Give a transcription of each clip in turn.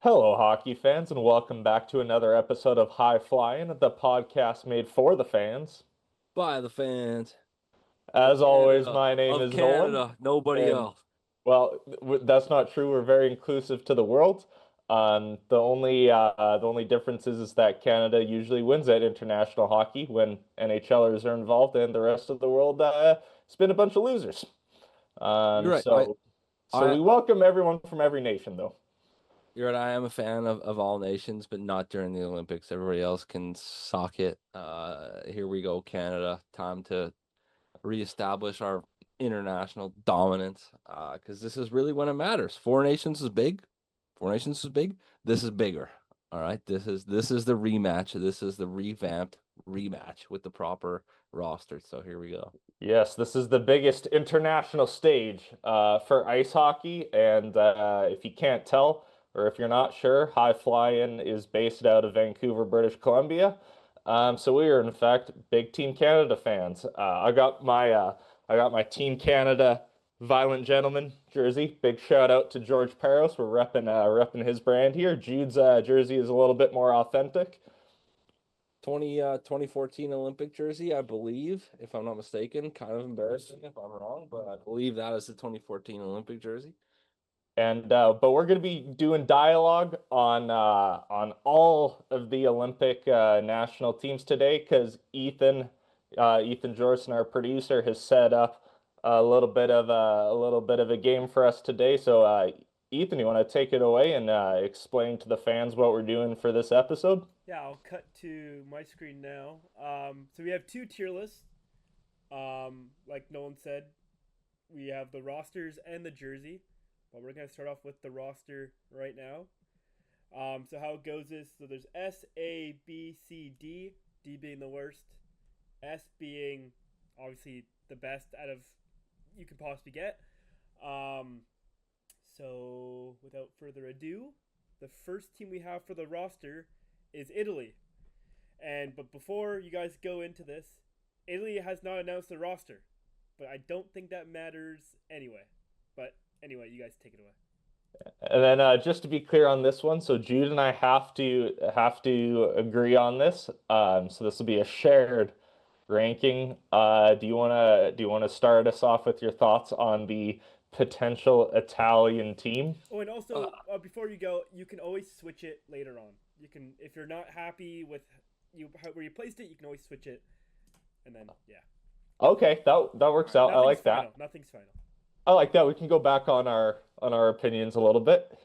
Hello, hockey fans, and welcome back to another episode of High Flying, the podcast made for the fans. By the fans of As always, Canada, my name of is Nolan, Canada, nobody and else. well, that's not true. We're very inclusive to the world. The only difference is that Canada usually wins at international hockey when NHLers are involved, and the rest of the world it's been a bunch of losers. You're right. So I, we welcome everyone from every nation, though. you're right. I am a fan of all nations, but not during the Olympics. Everybody else can sock it. Here we go, Canada. Time to reestablish our international dominance. Because this is really when it matters. Four nations is big. Four nations is big. This is bigger. All right. This is the rematch. This is the revamped rematch with the proper roster. So here we go. Yes, this is the biggest international stage for ice hockey, and if you can't tell, or if you're not sure, High Flying is based out of Vancouver, British Columbia. So we are in fact big Team Canada fans. I got my Team Canada Violent Gentleman jersey. Big shout out to George Peros. We're repping his brand here. Jude's jersey is a little bit more authentic. 2014 Olympic jersey, I believe, if I'm not mistaken. Kind of embarrassing if I'm wrong, but I believe that is the 2014 Olympic jersey. And but we're going to be doing dialogue on all of the Olympic national teams today because Ethan Jorson, our producer, has set up a little bit of a game for us today. So Ethan, you want to take it away and explain to the fans what we're doing for this episode? Yeah, I'll cut to my screen now. So we have two tier lists. Like Nolan said, we have the rosters and the jersey. But we're gonna start off with the roster right now. So how it goes is there's S, A, B, C, D. D being the worst, S being obviously the best out of you could possibly get. So without further ado, the first team we have for the roster is Italy. But before you guys go into this, Italy has not announced the roster, but I don't think that matters anyway. But anyway, you guys take it away. And then just to be clear on this one, so Jude and I have to agree on this. So this will be a shared ranking. Do you wanna start us off with your thoughts on the potential Italian team? Oh, and Uh, also before you go, you can always switch it later on. You can if you're not happy with where you placed it, you can always switch it, and then yeah. Okay, that works out. I Nothing's like that. final. Nothing's final. I like that. We can go back on our opinions a little bit.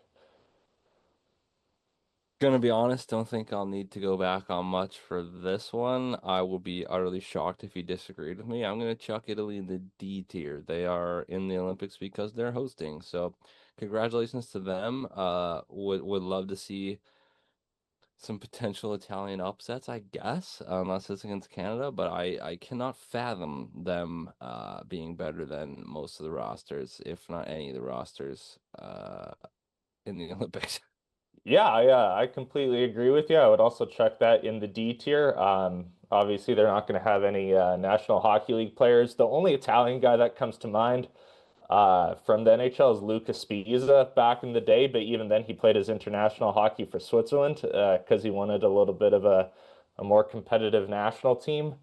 Gonna be honest, don't think I'll need to go back on much for this one. I will be utterly shocked if you disagreed with me. I'm gonna chuck Italy in the D tier. They are in the Olympics because they're hosting. So congratulations to them. Would love to see some potential Italian upsets, I guess, unless it's against Canada, but I cannot fathom them being better than most of the rosters, if not any of the rosters in the Olympics. Yeah, I completely agree with you. I would also check that in the D tier. Obviously, they're not going to have any National Hockey League players. The only Italian guy that comes to mind from the NHL is Lucas Spiezza back in the day, but even then, he played his international hockey for Switzerland because he wanted a little bit of a more competitive national team.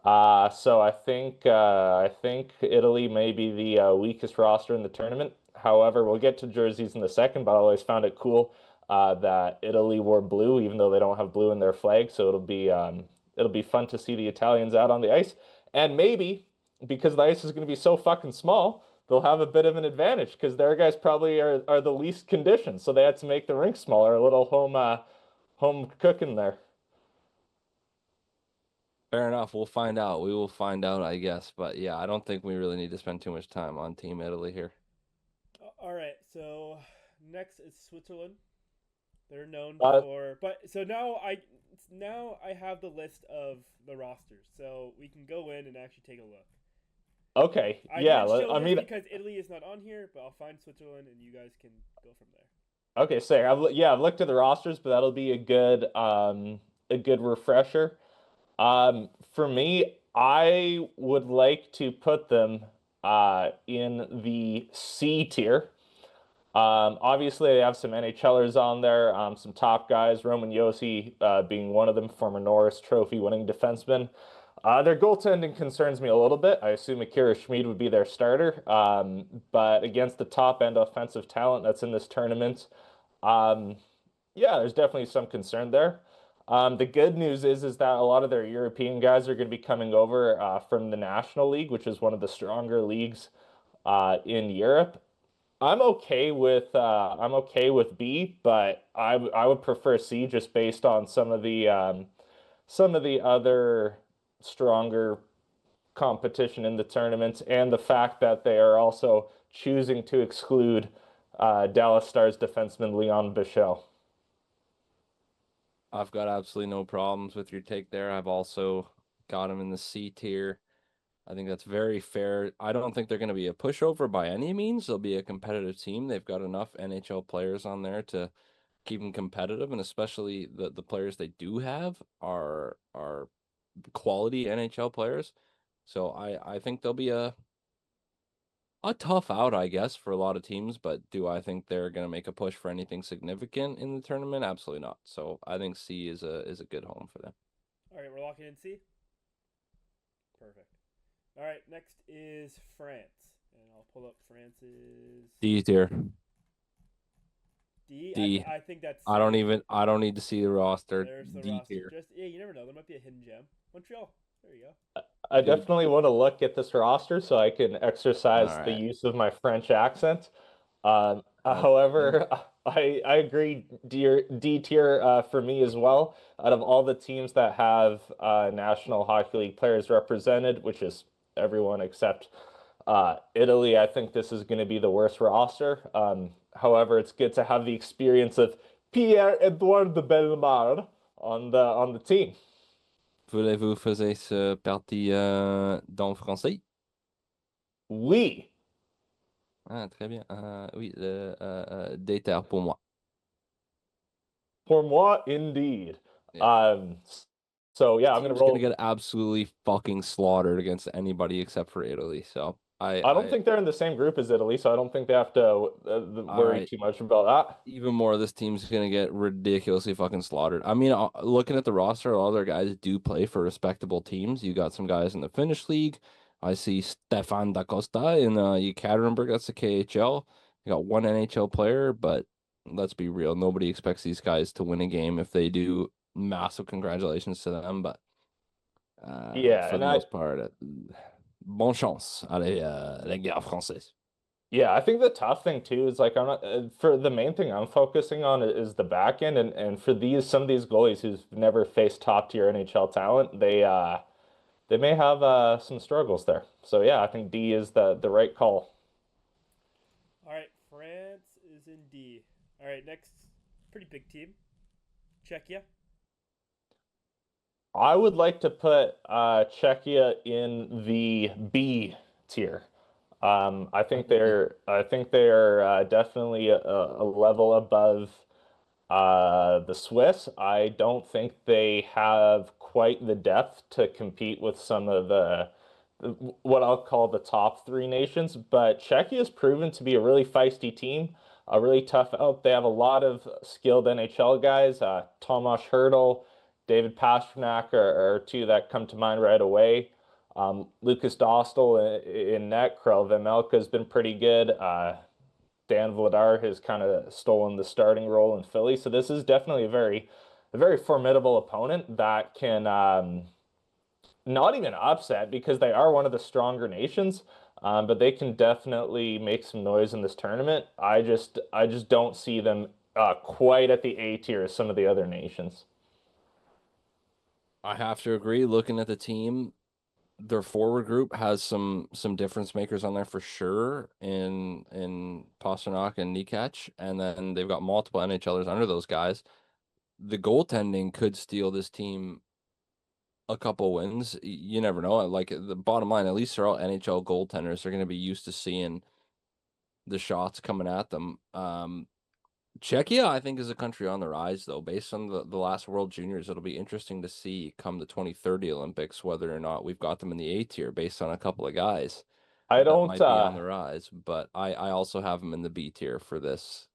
So I think Italy may be the weakest roster in the tournament. However, we'll get to jerseys in a second, but I always found it cool that Italy wore blue, even though they don't have blue in their flag. So it'll be fun to see the Italians out on the ice, and maybe because the ice is going to be so fucking small, they'll have a bit of an advantage because their guys probably are the least conditioned, so they had to make the rink smaller, a little home cooking there. Fair enough. We'll find out. We will find out, I guess. But yeah, I don't think we really need to spend too much time on Team Italy here. All right. So next is Switzerland. They're known Uh, for, but now I have the list of the rosters, so we can go in and actually take a look. okay, I yeah. didn't show I this mean, because Italy is not on here, but I'll find Switzerland and you guys can go from there. okay, so I've looked at the rosters, but that'll be a good refresher. For me, I would like to put them in the C tier. Obviously, they have some NHLers on there, some top guys, Roman Josi being one of them, former Norris Trophy winning defenseman. Their goaltending concerns me a little bit. I assume Akira Schmid would be their starter, but against the top end offensive talent that's in this tournament, um, yeah, there's definitely some concern there. The good news is that a lot of their European guys are going to be coming over from the National League, which is one of the stronger leagues in Europe. I'm okay with B, but I would prefer C just based on some of the other stronger competition in the tournament and the fact that they are also choosing to exclude Dallas Stars defenseman Leon Bichelle. I've got absolutely no problems with your take there. I've also got him in the C tier. I think that's very fair. I don't think they're going to be a pushover by any means. They'll be a competitive team. They've got enough NHL players on there to keep them competitive, and especially the players they do have are quality NHL players. So I think they'll be a tough out, I guess, for a lot of teams, but do I think they're going to make a push for anything significant in the tournament? Absolutely not. So I think C is a good home for them. All right, we're locking in C. Perfect. All right, next is France, and I'll pull up France's D tier. D. D. I think that's. I don't need to see the roster. There's the D roster. tier. Just yeah, you never know. There might be a hidden gem. Montreal. There you go. I Dude. definitely want to look at this roster so I can All exercise the right. use of my French accent. Nope. However, I agree D tier for me as well. Out of all the teams that have National Hockey League players represented, which is everyone except Italy, I think this is going to be the worst roster. However, it's good to have the experience of Pierre-Edouard de Bellemare on the team. Voulez-vous faire ce partie dans français? Oui. Ah, très bien. Oui, D tier pour moi. For moi, indeed. Yeah. Um, so yeah, I'm gonna Team's gonna roll. get absolutely fucking slaughtered against anybody except for Italy. So I don't think they're in the same group as Italy, so I don't think they have to all worry right. too much about that. Even more, this team's gonna get ridiculously fucking slaughtered. I mean, looking at the roster, all their guys do play for respectable teams. You got some guys in the Finnish league. I see Stefan Da Costa in Yekaterinburg. That's the KHL. You got one NHL player, but let's be real, nobody expects these guys to win a game. If they do, massive congratulations to them. But Yeah, for and the most part, bonne chance. Allez, la guerre française. I think the tough thing too is like I'm not for the main thing I'm focusing on is the back end, and for these some of these goalies who've never faced top tier NHL talent, they may have some struggles there. So yeah, I think D is the right call. All right, France is in D. All right, next, pretty big team, Czechia. I would like to put Czechia in the B tier. I think they're definitely a level above the Swiss. I don't think they have quite the depth to compete with some of what I'll call the top three nations, but Czechia has proven to be a really feisty team, a really tough out. They have a lot of skilled NHL guys. Tomas Hertl, David Pastrnak are two that come to mind right away. Lucas Dostal in net, Karel Vejmelka has been pretty good. Dan Vladar has kind of stolen the starting role in Philly. So this is definitely a very formidable opponent that can not even upset because they are one of the stronger nations. But they can definitely make some noise in this tournament. I just don't see them quite at the A tier as some of the other nations. I have to agree. Looking at the team, their forward group has some difference makers on there for sure in Pasternak and Nikac, and then they've got multiple NHLers under those guys. The goaltending could steal this team a couple wins. You never know. Like the bottom line, at least they're all NHL goaltenders. They're going to be used to seeing the shots coming at them. Czechia, I think, is a country on the rise, though. Based on the last World Juniors, it'll be interesting to see come the 2030 Olympics whether or not we've got them in the A tier based on a couple of guys. I that don't might be on the rise, but I also have him in the B tier for this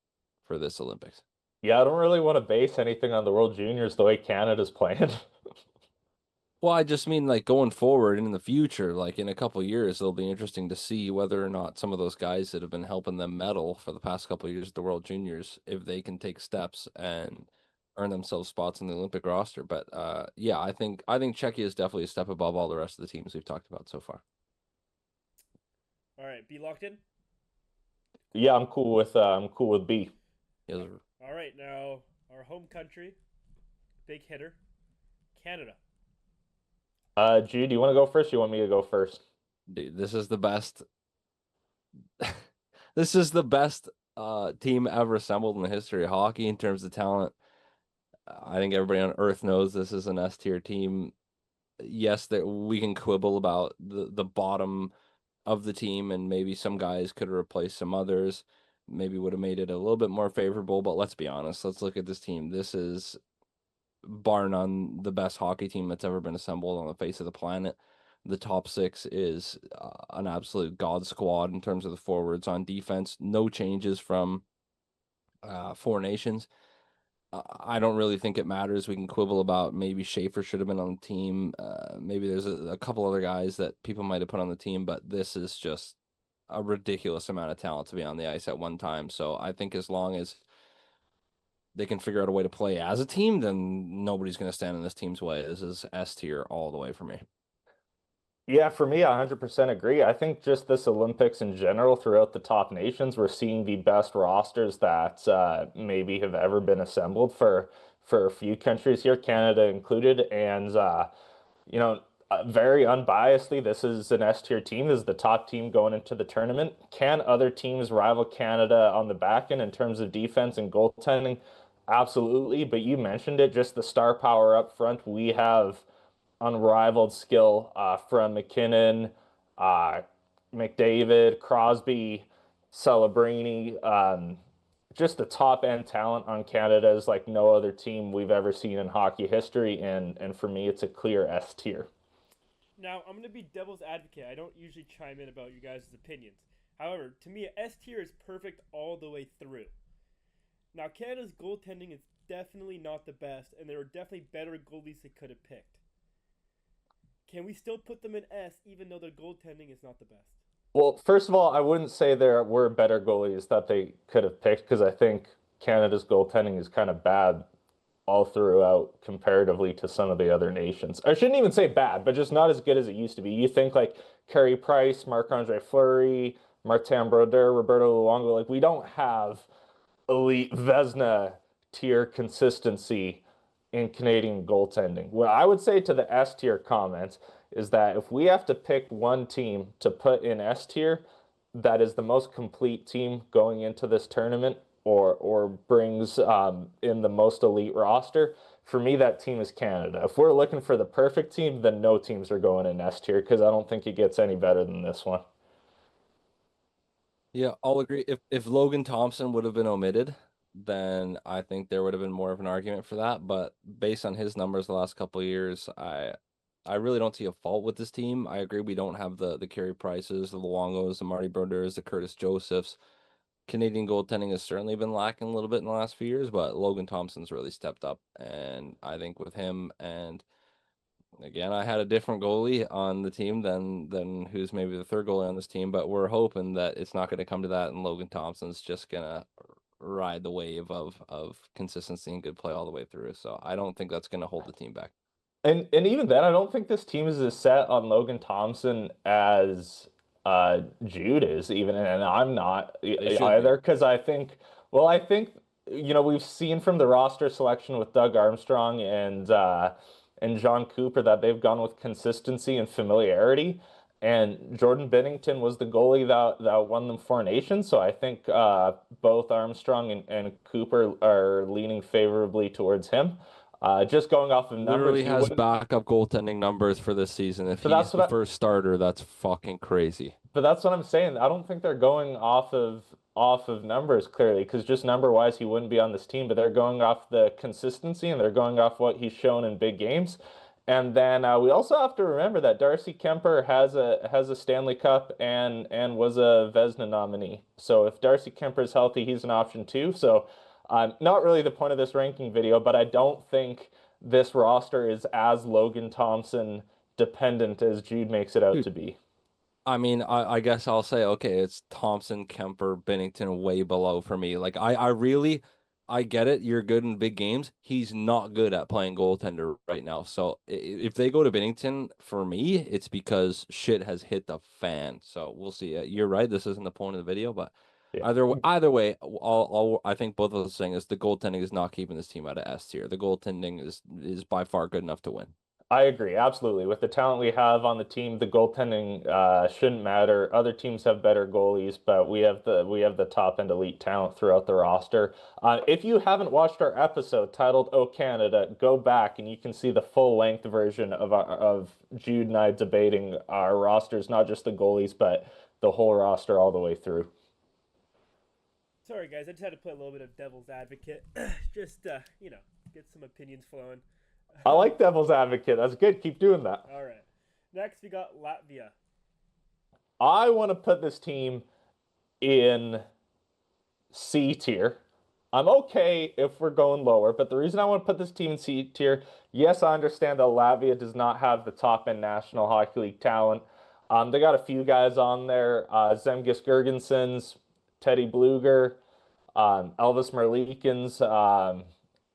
Olympics. yeah, I don't really want to base anything on the World Juniors the way Canada's playing. Well, I just mean like going forward in the future, like in a couple of years, it'll be interesting to see whether or not some of those guys that have been helping them medal for the past couple of years at the World Juniors, if they can take steps and earn themselves spots in the Olympic roster. But yeah, I think Czechia is definitely a step above all the rest of the teams we've talked about so far. All right, be locked in. Yeah, I'm cool with B. Yes, All right, now our home country, big hitter, Canada. Jude, do you want to go first? Or you want me to go first? dude, this is the best. This is the best team ever assembled in the history of hockey in terms of talent. I think everybody on earth knows this is an S tier team. Yes, that we can quibble about the bottom of the team, and maybe some guys could have replaced some others, maybe would have made it a little bit more favorable. But let's be honest. Let's look at this team. This is bar none the best hockey team that's ever been assembled on the face of the planet. The top six is an absolute god squad in terms of the forwards. On defense, no changes from Four Nations. I don't really think it matters. We can quibble about maybe Schaefer should have been on the team. Maybe there's a couple other guys that people might have put on the team, but this is just a ridiculous amount of talent to be on the ice at one time. So I think as long as they can figure out a way to play as a team, then nobody's going to stand in this team's way. This is S tier all the way for me. Yeah, for me, I 100% agree. I think just this Olympics in general, throughout the top nations, we're seeing the best rosters that maybe have ever been assembled for a few countries here, Canada included. And very unbiasedly, this is an S tier team. This is the top team going into the tournament. Can other teams rival Canada on the back end in terms of defense and goaltending? Absolutely. But you mentioned it, just the star power up front. We have unrivaled skill from McKinnon, uh, McDavid, Crosby, Celebrini. Just the top end talent on Canada is like no other team we've ever seen in hockey history, and for me, it's a clear S tier. Now, I'm going to be devil's advocate. I don't usually chime in about you guys' opinions. However, to me, S tier is perfect all the way through. Now, Canada's goaltending is definitely not the best, and there are definitely better goalies they could have picked. Can we still put them in S even though their goaltending is not the best? Well, first of all, I wouldn't say there were better goalies that they could have picked because I think Canada's goaltending is kind of bad all throughout comparatively to some of the other nations. I shouldn't even say bad, but just not as good as it used to be. You think like Carey Price, Marc-Andre Fleury, Martin Brodeur, Roberto Luongo, like we don't have elite Vesna tier consistency in Canadian goaltending. What I would say to the S tier comments is that if we have to pick one team to put in S tier that is the most complete team going into this tournament or brings in the most elite roster, for me that team is Canada. If we're looking for the perfect team, then no teams are going in S tier because I don't think it gets any better than this one. Yeah, I'll agree. If Logan Thompson would have been omitted, then I think there would have been more of an argument for that. But based on his numbers the last couple of years, I really don't see a fault with this team. I agree we don't have the Carey Prices, the Luongos, the Marty Brodeurs, the Curtis Josephs. Canadian goaltending has certainly been lacking a little bit in the last few years, but Logan Thompson's really stepped up. And I think with him and again, I had a different goalie on the team than who's maybe the third goalie on this team, but we're hoping that it's not going to come to that, and Logan Thompson's just gonna ride the wave of consistency and good play all the way through. So I don't think that's going to hold the team back. And even then, I don't think this team is as set on Logan Thompson as Jude is even, and I'm not They should be. either because I think we've seen from the roster selection with Doug Armstrong and John Cooper that they've gone with consistency and familiarity. And Jordan Binnington was the goalie that won them Four Nations. So I think both Armstrong and Cooper are leaning favorably towards him. Just going off of numbers, Literally has backup goaltending numbers for this season. If but he's that's the first starter, that's fucking crazy. but that's what I'm saying. I don't think they're going off of numbers clearly, because just number wise, he wouldn't be on this team. But they're going off the consistency and they're going off what he's shown in big games. And then we also have to remember that Darcy Kemper has a Stanley Cup and was a Vezina nominee. So if Darcy Kemper is healthy, he's an option too. So not really the point of this ranking video, but I don't think this roster is as Logan Thompson dependent as Jude makes it out Dude, to be. I mean, I guess I'll say, okay, it's Thompson, Kemper, Bennington way below for me. Like, I really, I get it. You're good in big games. He's not good at playing goaltender right now. So if they go to Bennington, for me, it's because shit has hit the fan. So we'll see. You're right. This isn't the point of the video, but Yeah. either way, I think both of those things is the goaltending is not keeping this team out of S tier. The goaltending is by far good enough to win. I agree, absolutely. With the talent we have on the team, the goaltending shouldn't matter. Other teams have better goalies, but we have the top end elite talent throughout the roster. If you haven't watched our episode titled "Oh Canada," go back and you can see the full length version of Jude and I debating our rosters, not just the goalies, but the whole roster all the way through. Sorry, guys. I just had to play a little bit of devil's advocate. Just, get some opinions flowing. I like devil's advocate. That's good. Keep doing that. All right. Next, we got Latvia. I want to put this team in C tier. I'm okay if we're going lower, but the reason I want to put this team in C tier, yes, I understand that Latvia does not have the top end National Hockey League talent. They got a few guys on there, Zemgus Girgensons, Teddy Bluger, Elvis Merlikins,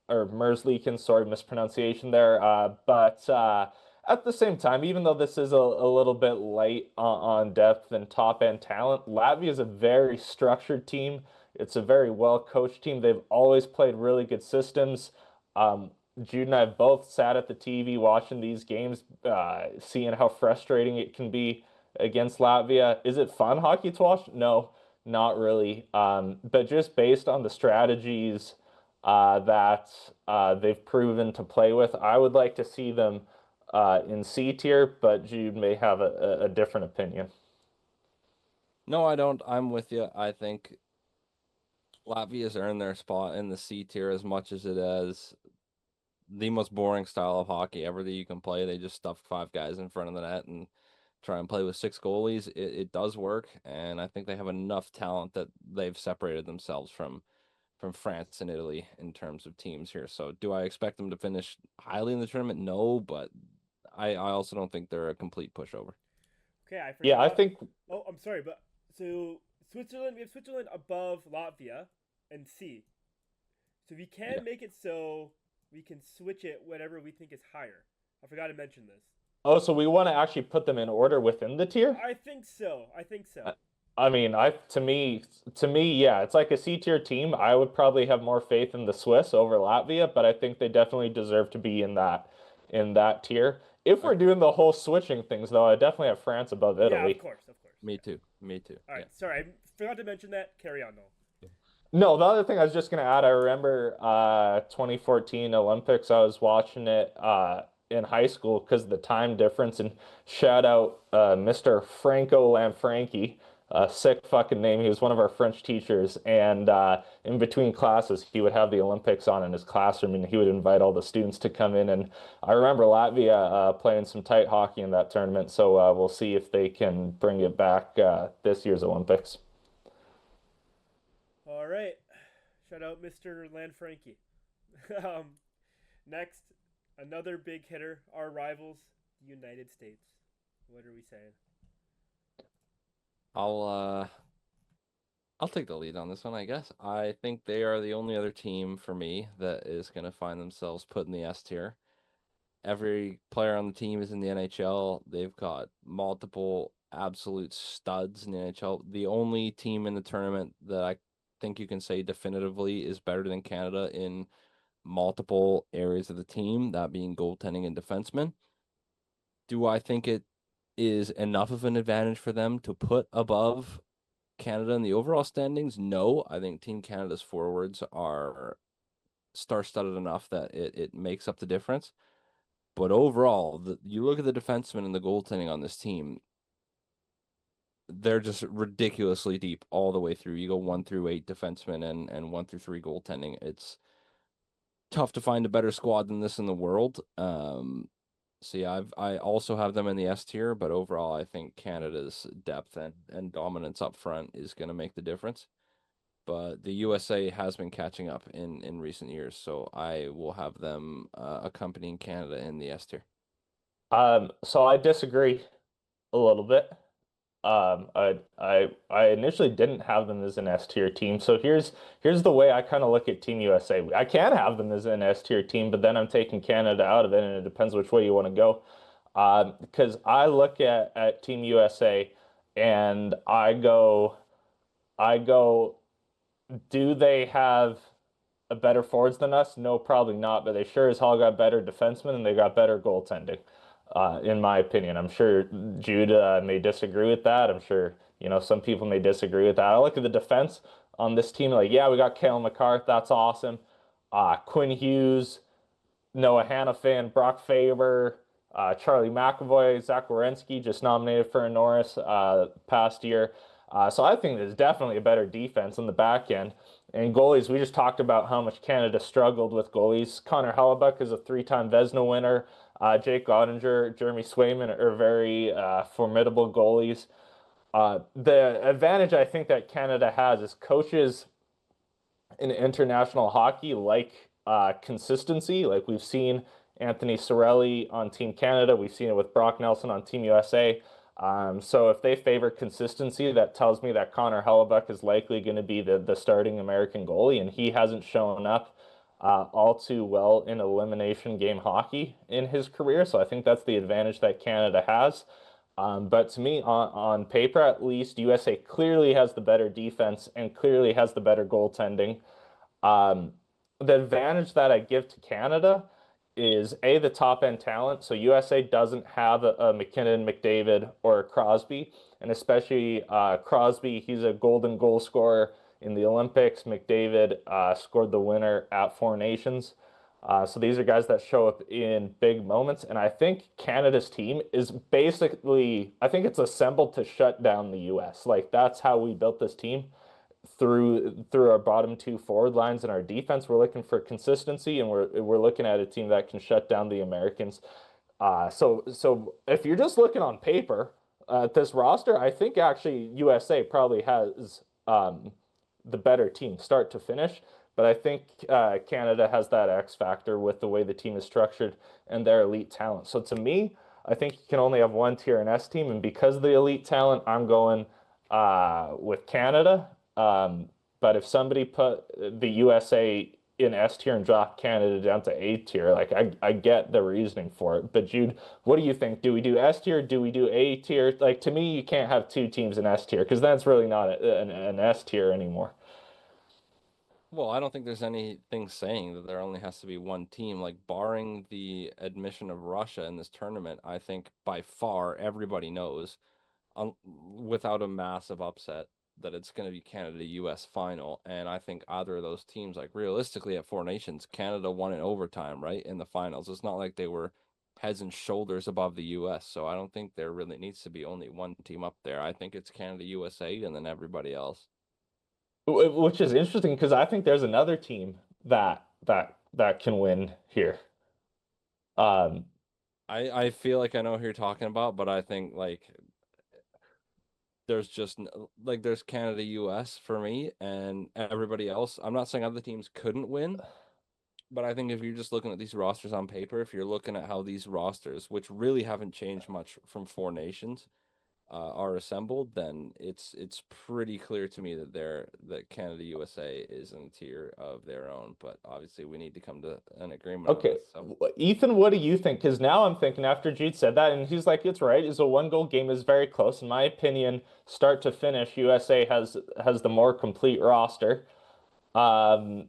or Merzlikins, sorry, mispronunciation there. But at the same time, even though this is a little bit light on depth and top end talent, Latvia is a very structured team. It's a very well coached team. They've always played really good systems. Um, Jude and I have both sat at the TV watching these games, seeing how frustrating it can be against Latvia. Is it fun hockey to watch? No, not really. But just based on the strategies that they've proven to play with, I would like to see them in C tier, but Jude may have a different opinion. No, I don't. I'm with you. I think Latvia's earned their spot in the C tier as much as it is the most boring style of hockey ever that you can play. They just stuff five guys in front of the net and try and play with six goalies. It does work, and I think they have enough talent that they've separated themselves from France and Italy in terms of teams here. So do I expect them to finish highly in the tournament? No, but I also don't think they're a complete pushover. Okay, I Yeah, I forgot. think Oh, I'm sorry, but so Switzerland, we have Switzerland above Latvia and C. So we can Yeah. make it so we can switch it whatever we think is higher. I forgot to mention this. Oh, so we want to actually put them in order within the tier? I think so. I think so. I I mean, to me, yeah, it's like a C tier team. I would probably have more faith in the Swiss over Latvia, but I think they definitely deserve to be in that tier. If we're Okay. doing the whole switching things, though, I definitely have France above Yeah, of Italy. course, of course. Me Yeah. too. Me too. All Yeah. right, sorry, I forgot to mention that. Carry on, Noel. No, the other thing I was just gonna add, I remember 2014 Olympics. I was watching it in high school because of the time difference. And shout out Mr. Franco Lanfranchi, sick fucking name. He was one of our French teachers, and in between classes, he would have the Olympics on in his classroom, and he would invite all the students to come in. And I remember Latvia playing some tight hockey in that tournament. So we'll see if they can bring it back this year's Olympics. All right, shout out Mr. Lanfranchi. um, next, another big hitter, our rivals, the United States. What are we saying? I'll uh I'll take the lead on this one, I guess. I think they are the only other team for me that is going to find themselves put in the S tier. Every player on the team is in the NHL. They've got multiple absolute studs in the NHL. The only team in the tournament that I think you can say definitively is better than Canada in multiple areas of the team, that being goaltending and defensemen. Do I think it is enough of an advantage for them to put above Canada in the overall standings? No, I think Team Canada's forwards are star-studded enough that it makes up the difference. But overall, you look at the defensemen and the goaltending on this team, they're just ridiculously deep all the way through. You go 1 through 8 defensemen and 1 through 3 goaltending. It's tough to find a better squad than this in the world. See, I also have them in the S tier, but overall, I think Canada's depth and dominance up front is going to make the difference. But the USA has been catching up in recent years, so I will have them accompanying Canada in the S tier. So I disagree a little bit. I initially didn't have them as an S tier team. So here's the way I kind of look at Team USA. I can have them as an S tier team, but then I'm taking Canada out of it, and it depends which way you want to go. Because I look at Team USA and I go, do they have a better forwards than us? No, probably not, but they sure as hell got better defensemen and they got better goaltending, in my opinion. I'm sure Jude may disagree with that. I'm sure, some people may disagree with that. I look at the defense on this team, like, yeah, we got Cale McCarth, that's awesome. Quinn Hughes, Noah Hannafin, Brock Faber, Charlie McAvoy, Zach Werenski just nominated for a Norris past year. So I think there's definitely a better defense on the back end. And goalies, we just talked about how much Canada struggled with goalies. Connor Hellebuck is a three-time Vezina winner. Jake Ottinger, Jeremy Swayman are very formidable goalies. The advantage I think that Canada has is coaches in international hockey like consistency. Like we've seen Anthony Cirelli on Team Canada, we've seen it with Brock Nelson on Team USA. So if they favor consistency, that tells me that Connor Hellebuck is likely going to be the starting American goalie, and he hasn't shown up all too well in elimination game hockey in his career. So I think that's the advantage that Canada has. But to me, on paper at least, USA clearly has the better defense and clearly has the better goaltending. Um, the advantage that I give to Canada is A, the top end talent. So USA doesn't have a McKinnon, McDavid, or a Crosby. And especially Crosby, he's a golden goal scorer in the Olympics. McDavid scored the winner at Four Nations. So these are guys that show up in big moments. And I think Canada's team is basically, I think it's assembled to shut down the US. Like that's how we built this team through our bottom two forward lines and our defense. We're looking for consistency, and we're looking at a team that can shut down the Americans. So if you're just looking on paper at this roster, I think actually USA probably has the better team start to finish. But I think Canada has that X factor with the way the team is structured and their elite talent. So to me, I think you can only have one tier in S team, and because of the elite talent, I'm going with Canada. But if somebody put the USA in S tier and dropped Canada down to A tier, like I get the reasoning for it. But Jude, what do you think? Do we do S tier? Do we do A tier? Like to me, you can't have two teams in S tier because that's really not an S tier anymore. Well, I don't think there's anything saying that there only has to be one team. Like, barring the admission of Russia in this tournament, I think by far everybody knows, without a massive upset, that it's going to be Canada US final. And I think either of those teams, like realistically at Four Nations, Canada won in overtime, right? In the finals. It's not like they were heads and shoulders above the US. So I don't think there really needs to be only one team up there. I think it's Canada USA and then everybody else. Which is interesting because I think there's another team that can win here. Um, I feel like I know who you're talking about, but I think like there's just like there's Canada US for me and everybody else. I'm not saying other teams couldn't win, but I think if you're just looking at these rosters on paper, if you're looking at how these rosters, which really haven't changed much from Four Nations, are assembled, then it's pretty clear to me that Canada USA is in a tier of their own. But obviously, we need to come to an agreement on Okay, this. So Ethan, what do you think? Because now I'm thinking after Jude said that, and he's like, it's right. It's a one goal game is very close. In my opinion, start to finish, USA has the more complete roster. Um,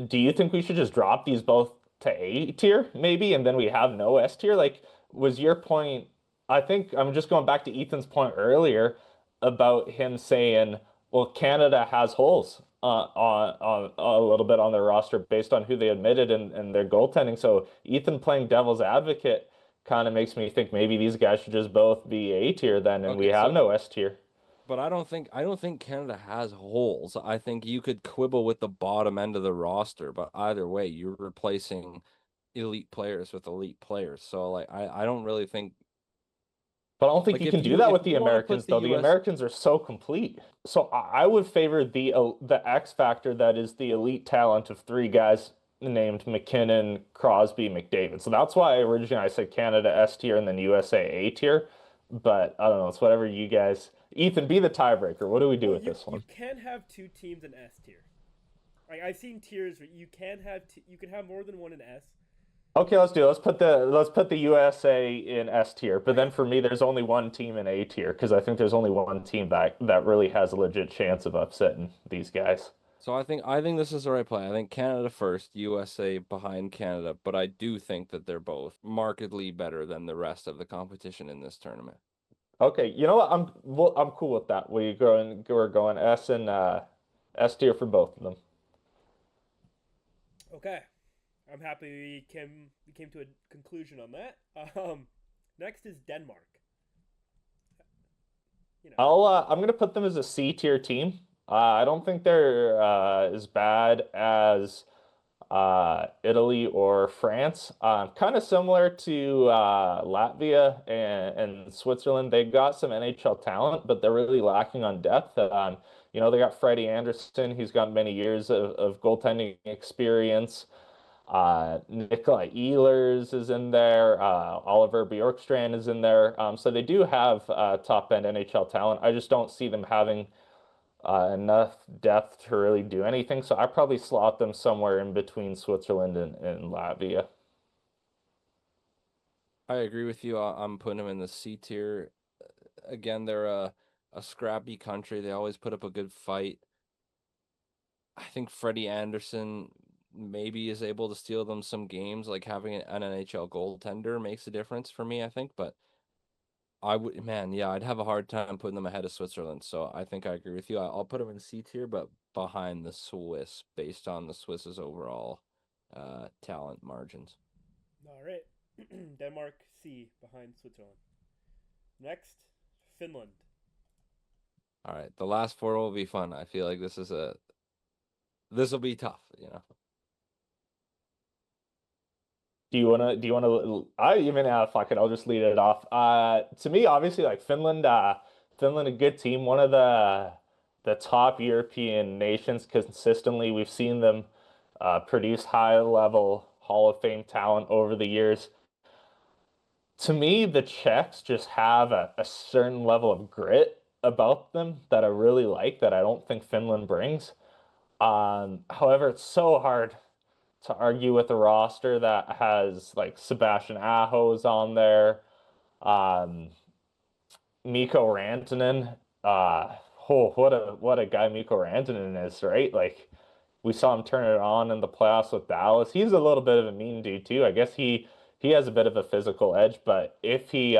do you think we should just drop these both to A tier, maybe, and then we have no S tier? Like, was your point? I think I'm just going back to Ethan's point earlier about him saying, well, Canada has holes on a little bit on their roster based on who they admitted and their goaltending. So Ethan playing devil's advocate kind of makes me think maybe these guys should just both be A tier then, and we okay, have so no S tier. but I don't think Canada has holes. I think you could quibble with the bottom end of the roster, but either way, you're replacing elite players with elite players. So like I don't really think But I don't think like you can do that if with the you want to put Americans, the though. The US Americans are so complete. So I would favor the X factor that is the elite talent of three guys named McKinnon, Crosby, McDavid. So that's why originally I said Canada S tier and then USA A tier. But I don't know. It's whatever you guys. Ethan, be the tiebreaker. What do we do Well, with this you one? can have two teams in S tier. Like I've seen tiers where you can have you can have more than one in S. Okay, let's do it. Let's put the USA in S tier. But then Okay. for me, there's only one team in A tier because I think there's only one team that really has a legit chance of upsetting these guys. So I think this is the right play. I think Canada first, USA behind Canada, but I do think that they're both markedly better than the rest of the competition in this tournament. Okay, you know what? I'm cool with that. We're going S and S tier for both of them. Okay. I'm happy we came to a conclusion on that. Next is Denmark. You know, I'm gonna put them as a C tier team. I don't think they're as bad as Italy or France. Kind of similar to Latvia and Switzerland. They got some NHL talent, but they're really lacking on depth. They got Freddie Anderson. He's got many years of goaltending experience. Nikolai Ehlers is in there. Oliver Bjorkstrand is in there. So they do have top end NHL talent. I just don't see them having enough depth to really do anything. So I probably slot them somewhere in between Switzerland and Latvia. I agree with you. I'm putting them in the C tier. Again, they're a scrappy country. They always put up a good fight. I think Freddie Anderson maybe is able to steal them some games. Like having an NHL goaltender makes a difference for me, I think. But I would, man, yeah, I'd have a hard time putting them ahead of Switzerland. So I think I agree with you. I'll put them in C tier, but behind the Swiss, based on the Swiss's overall talent margins. all right. Denmark C behind Switzerland. Next, Finland. All right, the last four will be fun. I feel like this will be tough. Do you wanna I even fuck it, I'll just lead it off. To me, obviously like Finland a good team, one of the top European nations consistently. We've seen them produce high level Hall of Fame talent over the years. To me, the Czechs just have a certain level of grit about them that I really like that I don't think Finland brings. However, it's so hard to argue with a roster that has like Sebastian Aho's on there, um, Mikko Rantanen. What a guy Mikko Rantanen is, right? Like we saw him turn it on in the playoffs with Dallas. He's a little bit of a mean dude too. I guess he has a bit of a physical edge, but if he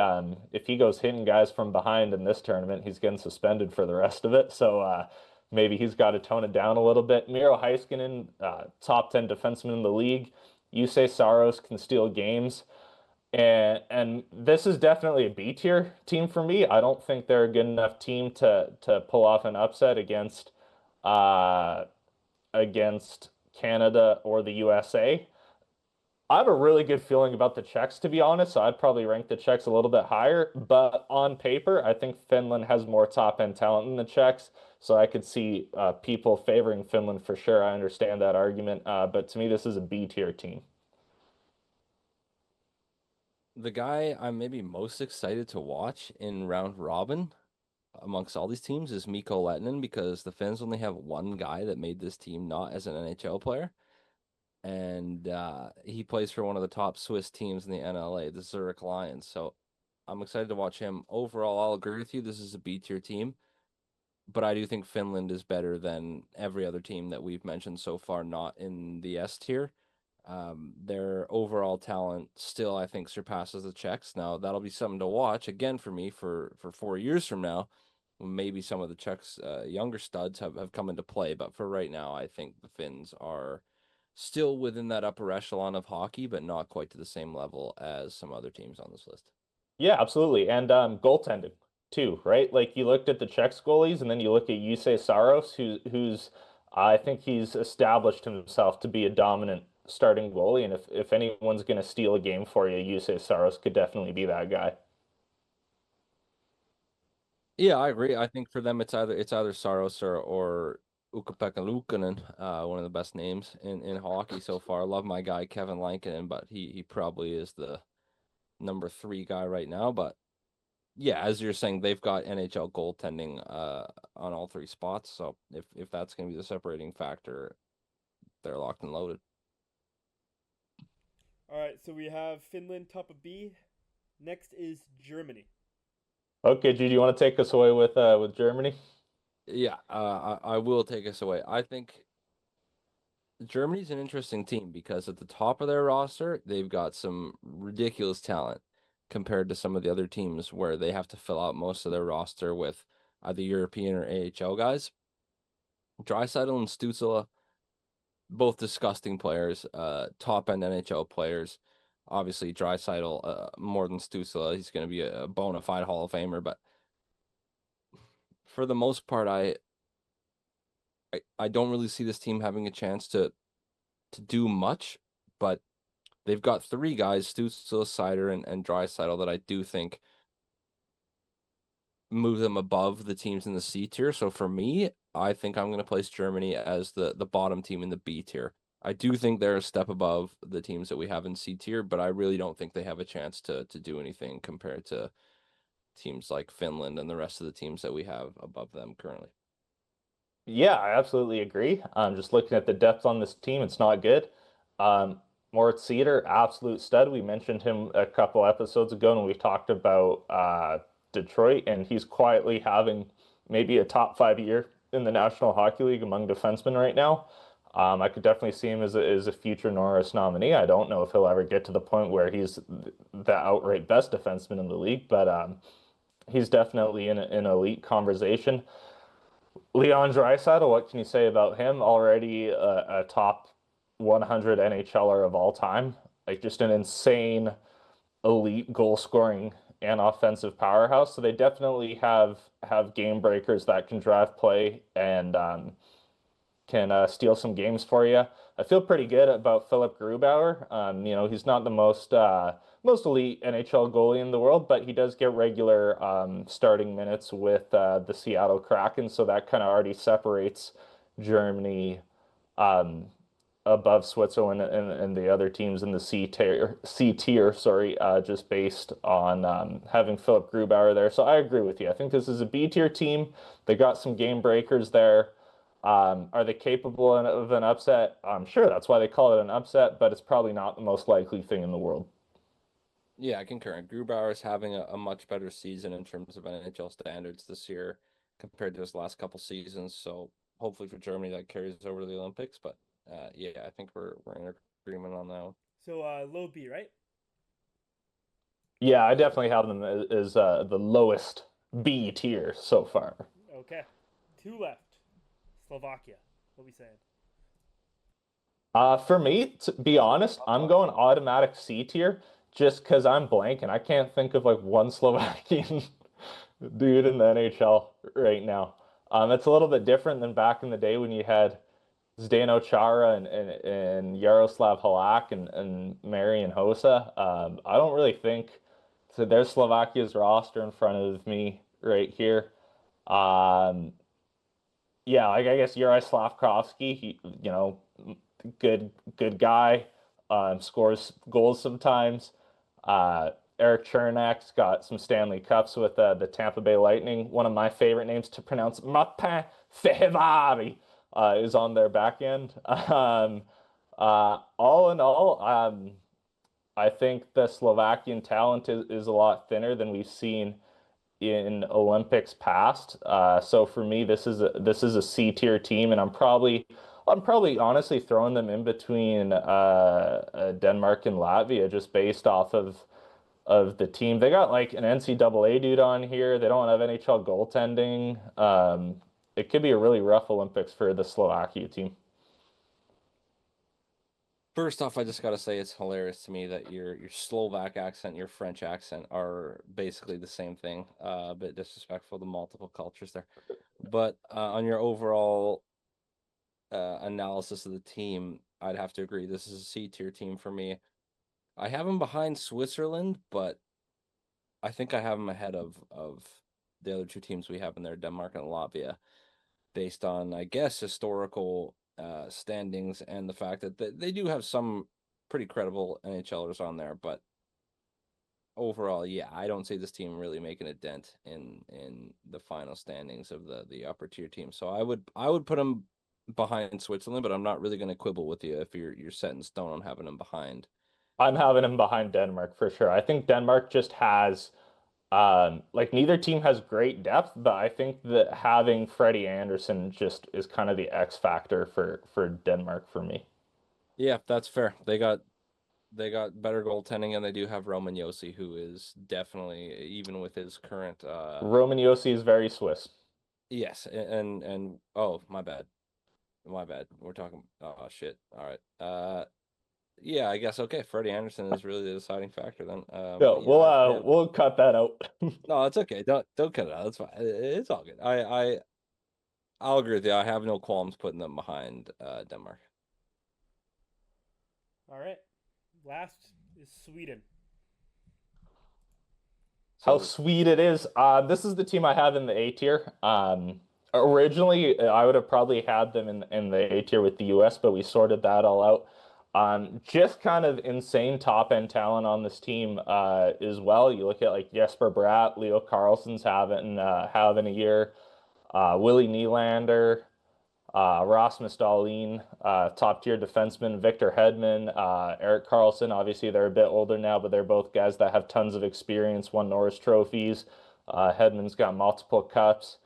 goes hitting guys from behind in this tournament, he's getting suspended for the rest of it. So maybe he's got to tone it down a little bit. Miro Heiskanen, top 10 defenseman in the league. You say Saros can steal games. And this is definitely a B tier team for me. I don't think they're a good enough team to pull off an upset uh against Canada or the USA. I have a really good feeling about the Czechs, to be honest. So I'd probably rank the Czechs a little bit higher. But on paper, I think Finland has more top end talent than the Czechs. So I could see people favoring Finland for sure. I understand that argument. But to me, this is a B tier team. The guy I'm maybe most excited to watch in round robin amongst all these teams is Mikko Lehtinen because the Finns only have one guy that made this team not as an NHL player, and he plays for one of the top Swiss teams in the NLA, the Zurich Lions. So I'm excited to watch him. Overall, I'll agree with you. This is a B tier team, but I do think Finland is better than every other team that we've mentioned so far, not in the S tier. Their overall talent still, I think, surpasses the Czechs. Now, that'll be something to watch again for me for 4 years from now. Maybe some of the Czechs' younger studs have come into play, but for right now, I think the Finns are still within that upper echelon of hockey, but not quite to the same level as some other teams on this list. Yeah, absolutely. And goaltending too, right? Like you looked at the Czechs goalies and then you look at Jussi Saros, who's I think he's established himself to be a dominant starting goalie, and if anyone's going to steal a game for you, Jussi Saros could definitely be that guy. Yeah, I agree. I think for them it's either Saros or Ukko-Pekka Luukkonen, one of the best names in hockey so far. I love my guy Kevin Lankinen, but he probably is the number 3 guy right now. But yeah, as you're saying, they've got NHL goaltending on all 3 spots. So if that's going to be the separating factor, they're locked and loaded. All right, so we have Finland top of B. Next is Germany. Okay, Jude, you want to take us away with Germany? Yeah, I will take us away. I think Germany's an interesting team because at the top of their roster, they've got some ridiculous talent compared to some of the other teams where they have to fill out most of their roster with either European or AHL guys. Draisaitl and Stützle, both disgusting players, top end NHL players. Obviously, Draisaitl more than Stützle. He's going to be a bona fide Hall of Famer, but for the most part, I don't really see this team having a chance to do much, but they've got 3 guys, Stützle, Seider, and Draisaitl, that I do think move them above the teams in the C tier. So for me, I think I'm going to place Germany as the bottom team in the B tier. I do think they're a step above the teams that we have in C tier, but I really don't think they have a chance to do anything compared to teams like Finland and the rest of the teams that we have above them currently. Yeah, I absolutely agree. Just looking at the depth on this team, it's not good. Um, Moritz Seider, absolute stud. We mentioned him a couple episodes ago when we talked about Detroit, and he's quietly having maybe a top 5 year in the National Hockey League among defensemen right now. I could definitely see him as a future Norris nominee. I don't know if he'll ever get to the point where he's the outright best defenseman in the league, but he's definitely in an elite conversation. Leon Draisaitl, what can you say about him? Already a top 100 NHLer of all time, like just an insane elite goal scoring and offensive powerhouse. So they definitely have game breakers that can drive play and can steal some games for you. I feel pretty good about Philip Grubauer. He's not the most elite NHL goalie in the world, but he does get regular starting minutes with the Seattle Kraken, so that kind of already separates Germany um, above Switzerland and the other teams in the C tier, sorry, just based on having Philip Grubauer there. So I agree with you. I think this is a B tier team. They got some game breakers there. Are they capable of an upset? I'm sure that's why they call it an upset, but it's probably not the most likely thing in the world. Yeah, I concur. Grubauer is having a much better season in terms of NHL standards this year compared to his last couple seasons. So hopefully for Germany that carries over to the Olympics. But yeah, I think we're in agreement on that one. So low B, right? Yeah, I definitely have them as the lowest B tier so far. Okay. 2 left. Slovakia. What we saying? For me, to be honest, I'm going automatic C tier just because I'm blank and I can't think of like one Slovakian dude in the NHL right now. It's a little bit different than back in the day when you had Zdeno Chara and Yaroslav Halak and Marian Hossa. I don't really think so. There's Slovakia's roster in front of me right here. Um, yeah, like I guess Yuri Slavkovsky, good guy, scores goals sometimes. Eric Chernak's got some Stanley Cups with the Tampa Bay Lightning. One of my favorite names to pronounce, Martin Fehervary, is on their back end. All in all, I think the Slovakian talent is a lot thinner than we've seen in Olympics past. So for me, this is a C tier team, and I'm probably honestly throwing them in between Denmark and Latvia just based off of the team. They got like an NCAA dude on here. They don't have NHL goaltending. It could be a really rough Olympics for the Slovakia team. First off, I just gotta say it's hilarious to me that your Slovak accent, your French accent are basically the same thing. A bit disrespectful to multiple cultures there. But on your overall analysis of the team, I'd have to agree. This is a C tier team for me. I have them behind Switzerland, but I think I have them ahead of the other two teams we have in there, Denmark and Latvia, based on, I guess, historical standings and the fact that they do have some pretty credible NHLers on there. But overall, yeah, I don't see this team really making a dent in the final standings of the upper tier team. So I would put them behind Switzerland, but I'm not really going to quibble with you if you're set in stone on having them behind. I'm having him behind Denmark for sure. I think Denmark just has like neither team has great depth, but I think that having Freddie Anderson just is kind of the X factor for Denmark for me. Yeah, that's fair. They got better goaltending, and they do have Roman Yossi, who is definitely, even with his current Roman Yossi is very Swiss. yes, and oh, my bad. My bad. We're talking, oh shit. All right. Yeah, I guess okay. Freddie Anderson is really the deciding factor then. No, But yeah, we'll cut that out. no, it's okay. Don't cut it out. It's fine. It's all good. I'll agree with you. I have no qualms putting them behind Denmark. All right. Last is Sweden. How So sweet it is. This is the team I have in the A tier. Originally, I would have probably had them in the A tier with the US, but we sorted that all out. Just kind of insane top end talent on this team as well. You look at like Jesper Bratt, Leo Carlsson's having a year. Willie Nylander, Rasmus Dahlin, top tier defenseman, Victor Hedman, Eric Carlson. Obviously, they're a bit older now, but they're both guys that have tons of experience, won Norris trophies. Hedman's got multiple cups.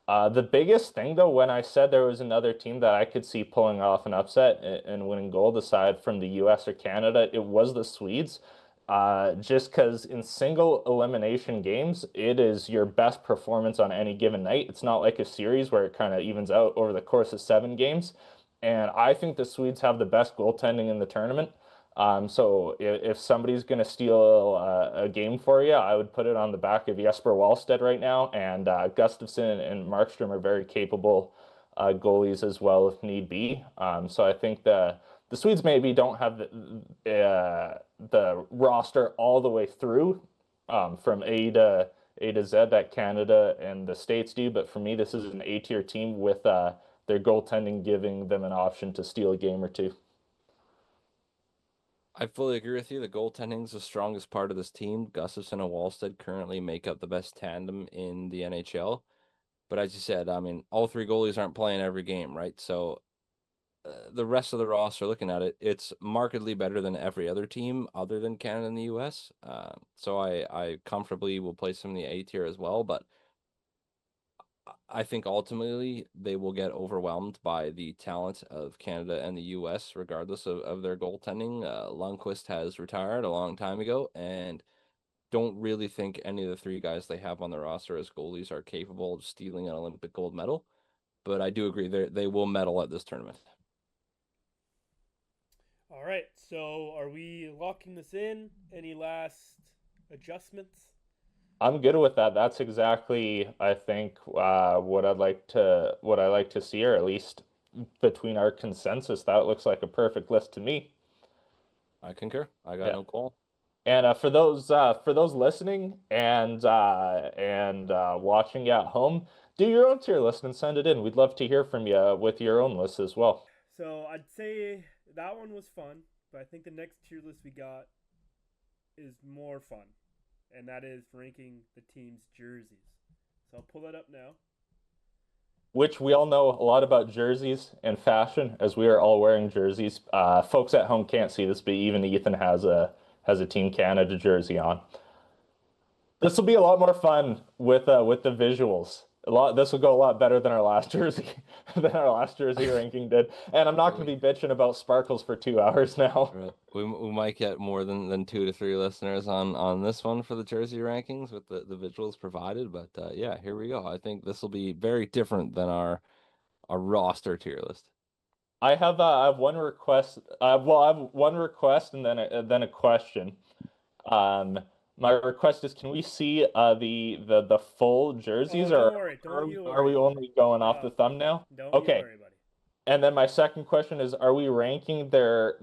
The biggest thing, though, when I said there was another team that I could see pulling off an upset and winning gold aside from the US or Canada, it was the Swedes. Just because in single elimination games, it is your best performance on any given night. It's not like a series where it kind of evens out over the course of 7 games. And I think the Swedes have the best goaltending in the tournament. So if somebody's going to steal a game for you, I would put it on the back of Jesper Wallstedt right now. And Gustafsson and Markstrom are very capable goalies as well if need be. So I think the Swedes maybe don't have the roster all the way through from A to Z that Canada and the States do. But for me, this is an A tier team with their goaltending giving them an option to steal a game or two. I fully agree with you. The goaltending is the strongest part of this team. Gustafsson and Wallstedt currently make up the best tandem in the NHL. But as you said, I mean, all three goalies aren't playing every game, right? So the rest of the roster, looking at it, it's markedly better than every other team other than Canada and the US. So I comfortably will place them in the A tier as well. But I think ultimately they will get overwhelmed by the talent of Canada and the US, regardless of their goaltending. Lundqvist has retired a long time ago, and don't really think any of the three guys they have on the roster as goalies are capable of stealing an Olympic gold medal. But I do agree they will medal at this tournament. All right. So are we locking this in? Any last adjustments? I'm good with that. That's exactly, I think, what I like to see, or at least between our consensus, that looks like a perfect list to me. I concur. I got Yeah. no call. And for those listening and watching at home, do your own tier list and send it in. We'd love to hear from you with your own list as well. So I'd say that one was fun, but I think the next tier list we got is more fun, and that is ranking the team's jerseys. So I'll pull that up now. Which we all know a lot about jerseys and fashion, as we are all wearing jerseys. Folks at home can't see this, but even Ethan has a Team Canada jersey on. This will be a lot more fun with the visuals. This will go a lot better than our last jersey ranking did. And I'm not going to be bitching about sparkles for 2 hours now. Right. We might get more than 2 to 3 listeners on this one for the jersey rankings with the visuals provided. But yeah, here we go. I think this will be very different than our roster tier list. I have one request. I have one request and then a question. Um, my request is, can we see the full jerseys, Oh, or don't worry. Don't you are we worry. only going off No, the thumbnail? don't you Okay, worry, buddy. And then my second question is, are we ranking their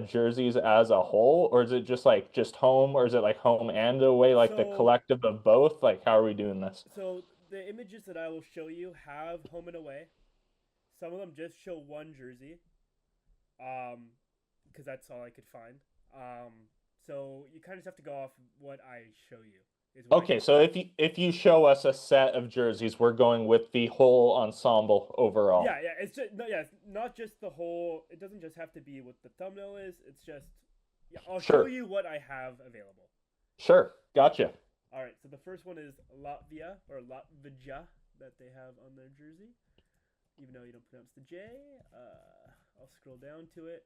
jerseys as a whole, or is it just like just home, or is it like home and away, like the So collective of both? Like, how are we doing this? so the images that I will show you have home and away. Some of them just show one jersey, um, because that's all I could find. So you kind of just have to go off what I show you. Is what I Okay, can. so if you show us a set of jerseys, we're going with the whole ensemble overall. Yeah. It's just no, yeah. It's not just the whole. It doesn't just have to be what the thumbnail is. It's just yeah. I'll show Sure, you what I have available. sure, gotcha. All right. So the first one is Latvia or Latvija that they have on their jersey. Even though you don't pronounce the J, I'll scroll down to it.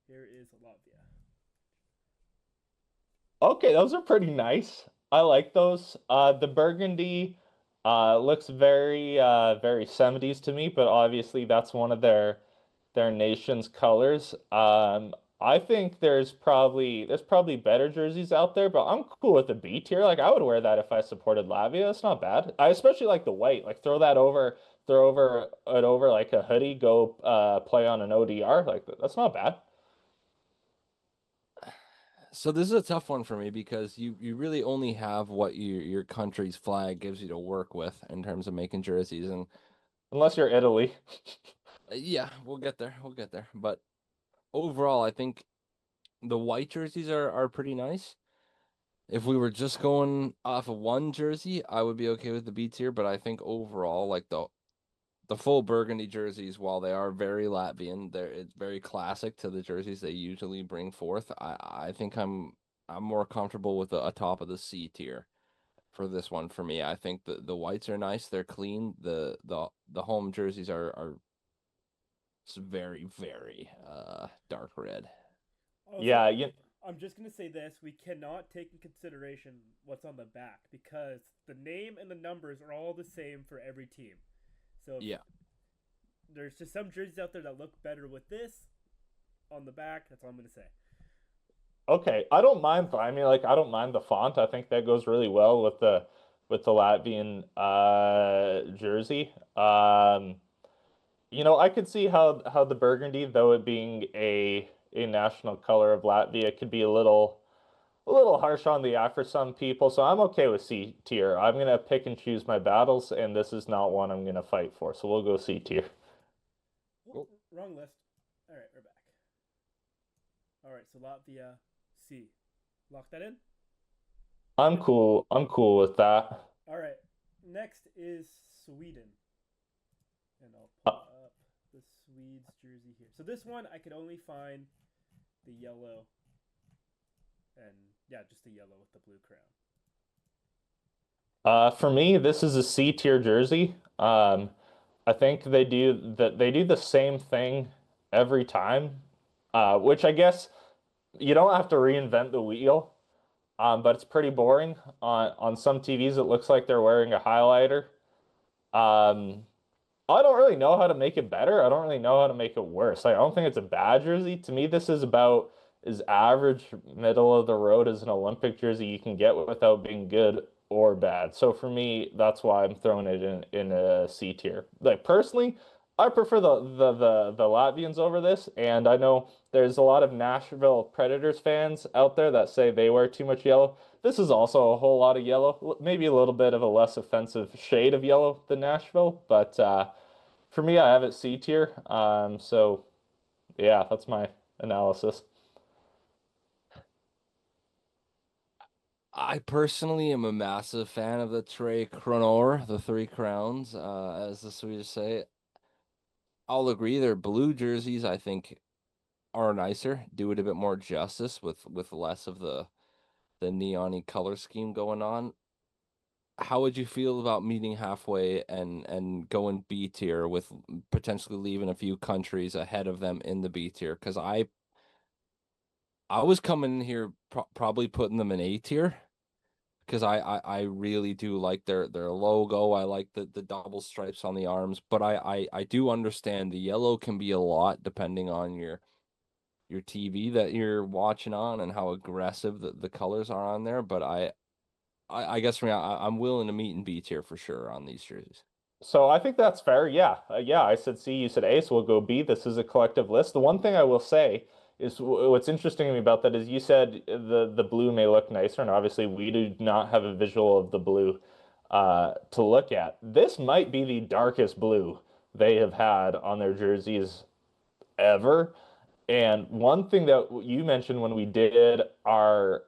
Here is Latvia. Okay, those are pretty nice. I like those. The burgundy looks very 70s to me, but obviously that's one of their nation's colors. I think there's probably better jerseys out there, but I'm cool with the B tier. Like I would wear that if I supported Latvia. It's not bad. I especially like the white. Like throw over like a hoodie, go play on an ODR. Like that's not bad. So this is a tough one for me because you really only have what your country's flag gives you to work with in terms of making jerseys, and Unless you're Italy. yeah, we'll get there. We'll get there. But overall, I think the white jerseys are pretty nice. If we were just going off of one jersey, I would be okay with the B tier, but I think overall, like the full burgundy jerseys, while they are very Latvian, it's very classic to the jerseys they usually bring forth. I think I'm more comfortable with a top of the C tier for this one for me. I think the whites are nice, they're clean. The home jerseys are very dark red. Also, Yeah, you I'm just gonna say this: we cannot take in consideration what's on the back because the name and the numbers are all the same for every team. So if Yeah. there's just some jerseys out there that look better with this on the back. That's all I'm gonna say. okay. I don't mind. I mean, like, I don't mind the font. I think that goes really well with the Latvian jersey. I could see how the burgundy, though it being a national color of Latvia, could be a little harsh on the eye for some people. So I'm okay with C tier. I'm gonna pick and choose my battles, and this is not one I'm gonna fight for. So we'll go C tier. Oh, wrong list. All right, we're back. All right, so Latvia C. Lock that in. I'm cool. I'm cool with that. All right. Next is Sweden, and I'll Uh, pull up the Swedes jersey here. So this one I could only find the yellow, and yeah, just the yellow with the blue crown. for me, this is a C tier jersey. I think they do the same thing every time, which I guess you don't have to reinvent the wheel. But it's pretty boring. On some TVs, it looks like they're wearing a highlighter. Um, I don't really know how to make it better. I don't really know how to make it worse. Like, I don't think it's a bad jersey. To me, this is about as average, middle of the road as an Olympic jersey you can get without being good or bad. So for me, that's why I'm throwing it in a C tier. Like personally, I prefer the Latvians over this, and I know there's a lot of Nashville Predators fans out there that say they wear too much yellow. This is also a whole lot of yellow, maybe a little bit of a less offensive shade of yellow than Nashville, but for me, I have it C tier. So yeah, that's my analysis. I personally am a massive fan of the Tre Kronor, the three crowns, as the Swedish say. I'll agree, their blue jerseys I think are nicer, do it a bit more justice with less of the neon color scheme going on. How would you feel about meeting halfway and going B tier with potentially leaving a few countries ahead of them in the B tier? Because I was coming in here probably putting them in A tier because I really do like their logo. I like the double stripes on the arms, but I do understand the yellow can be a lot depending on your TV that you're watching on and how aggressive the colors are on there. But I guess for me, I'm willing to meet in B tier for sure on these jerseys. So I think that's fair. Yeah. Yeah, I said C, you said A, so we'll go B. This is a collective list. The one thing I will say is what's interesting to me about that is you said the blue may look nicer, and obviously we do not have a visual of the blue to look at. This might be the darkest blue they have had on their jerseys ever. And one thing that you mentioned when we did our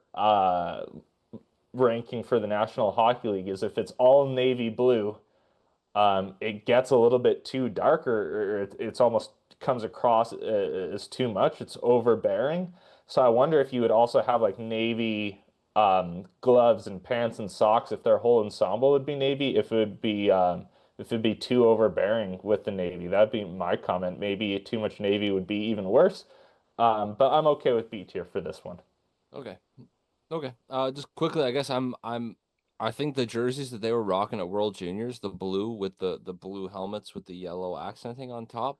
ranking for the National Hockey League is if it's all navy blue, it gets a little bit too dark, or it's almost comes across as too much. It's overbearing. So I wonder if you would also have like navy gloves and pants and socks if their whole ensemble would be navy. If it'd be too overbearing with the navy. That'd be my comment. Maybe too much navy would be even worse. But I'm okay with B tier for this one. Okay. Okay. Just quickly, I guess I think the jerseys that they were rocking at World Juniors, the blue with the blue helmets with the yellow accenting on top,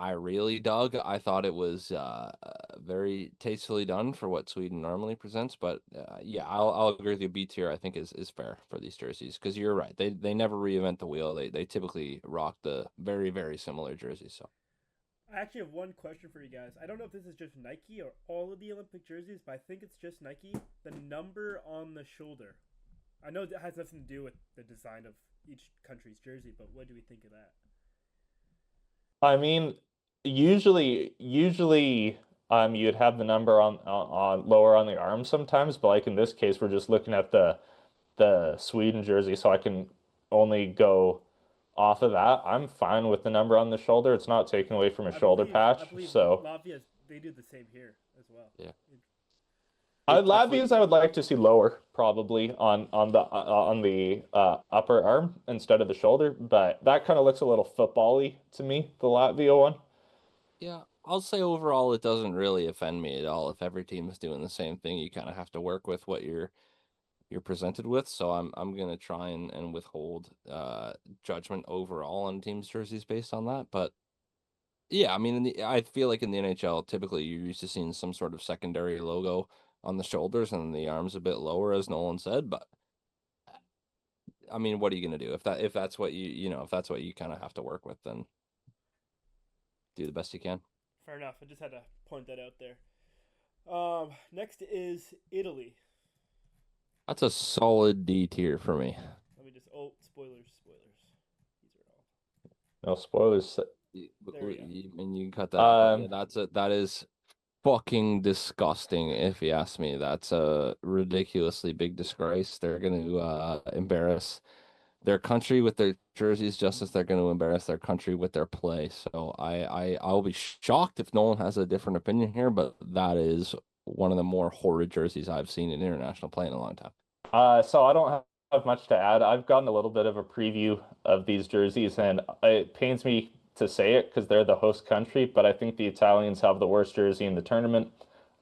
I really dug. I thought it was very tastefully done for what Sweden normally presents. But yeah, I'll agree with you. B tier, I think is fair for these jerseys because you're right. They never reinvent the wheel. They typically rock the very similar jerseys. So I actually have one question for you guys. I don't know if this is just Nike or all of the Olympic jerseys, but I think it's just Nike. The number on the shoulder. I know it has nothing to do with the design of each country's jersey, but what do we think of that? I mean, usually, you'd have the number on lower on the arm sometimes, but like in this case, we're just looking at the Sweden jersey, so I can only go off of that. I'm fine with the number on the shoulder. It's not taken away from a shoulder I patch, believe so. Latvia they do the same here as well. yeah, It- it Latvians, I definitely. would like to see lower, probably on the upper arm instead of the shoulder, but that kind of looks a little football-y to me, the Latvia one. Yeah, I'll say overall it doesn't really offend me at all. If every team is doing the same thing, you kind of have to work with what you're presented with. So I'm gonna try and withhold judgment overall on teams' jerseys based on that. But yeah, I mean, I feel like in the NHL, typically you're used to seeing some sort of secondary logo on the shoulders and the arms a bit lower, as Nolan said. But I mean, what are you gonna do if that's what if that's what you kind of have to work with, then do the best you can. Fair enough. I just had to point that out there. Next is Italy. That's a solid D tier for me. Let me just spoilers. These are all No spoilers. there. We go. And you can cut that out. But yeah, Um, that is fucking disgusting if you ask me. That's a ridiculously big disgrace. They're going to embarrass their country with their jerseys just as they're going to embarrass their country with their play. So I'll be shocked if Nolan has a different opinion here, but that is one of the more horrid jerseys I've seen in international play in a long time. so I don't have much to add. I've gotten a little bit of a preview of these jerseys, and it pains me to say it because they're the host country, but I think the Italians have the worst jersey in the tournament.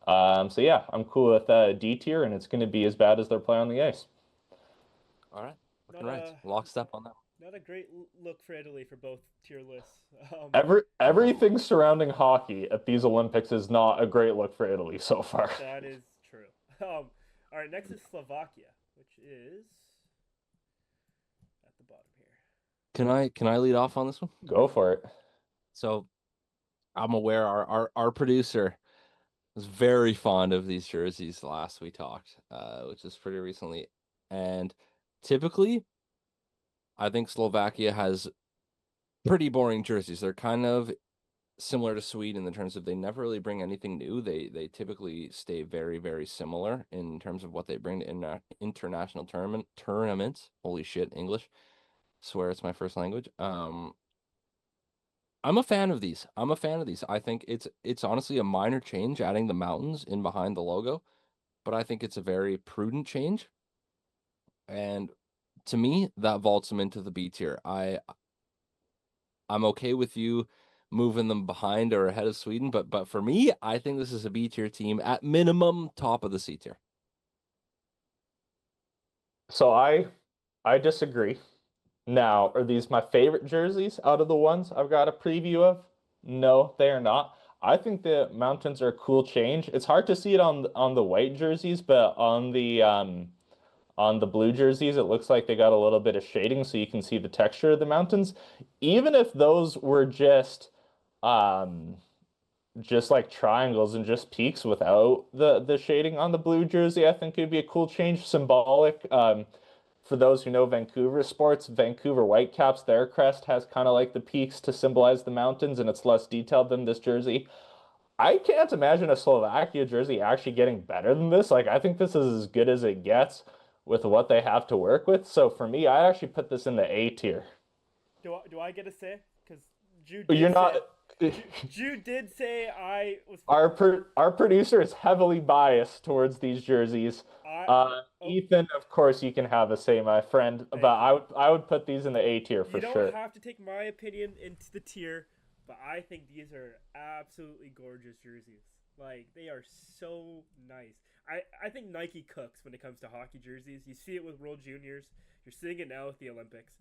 So yeah, I'm cool with D tier, and it's going to be as bad as their play on the ice. All right. Not Looking right. a Lockstep on that. not a great look for Italy for both tier lists. Everything surrounding hockey at these Olympics is not a great look for Italy so far. That is true. All right, next is Slovakia, which is at the bottom here. Can I lead off on this one? Go for it. So I'm aware our producer was very fond of these jerseys last we talked, which is pretty recently. And typically, I think Slovakia has pretty boring jerseys. They're kind of similar to Sweden in terms of they never really bring anything new. They typically stay very similar in terms of what they bring to international tournaments. Holy shit, English. Swear it's my first language. I'm a fan of these. I think it's honestly a minor change, adding the mountains in behind the logo, but I think it's a very prudent change. And to me, that vaults them into the B tier. I'm okay with you moving them behind or ahead of Sweden, but for me, I think this is a B tier team at minimum, top of the C tier. So I disagree. Now, are these my favorite jerseys out of the ones I've got a preview of? No, they are not. I think the mountains are a cool change. It's hard to see it on the white jerseys, but on the blue jerseys, it looks like they got a little bit of shading so you can see the texture of the mountains. Even if those were just like triangles and just peaks without the shading on the blue jersey, I think it'd be a cool change, symbolic. For those who know Vancouver sports, Vancouver Whitecaps, their crest has kind of like the peaks to symbolize the mountains, and it's less detailed than this jersey. I can't imagine a Slovakia jersey actually getting better than this. Like, I think this is as good as it gets with what they have to work with. So for me, I actually put this in the A tier. Do I get a say? Because Jude You're did not. say Jude did say I was. Our producer is heavily biased towards these jerseys. I oh, Ethan, of course, you can have a say, my friend, but thank you. I would put these in the A tier for You don't sure. have to take my opinion into the tier, but I think these are absolutely gorgeous jerseys. Like they are so nice. I think Nike cooks when it comes to hockey jerseys. You see it with World Juniors. You're seeing it now with the Olympics.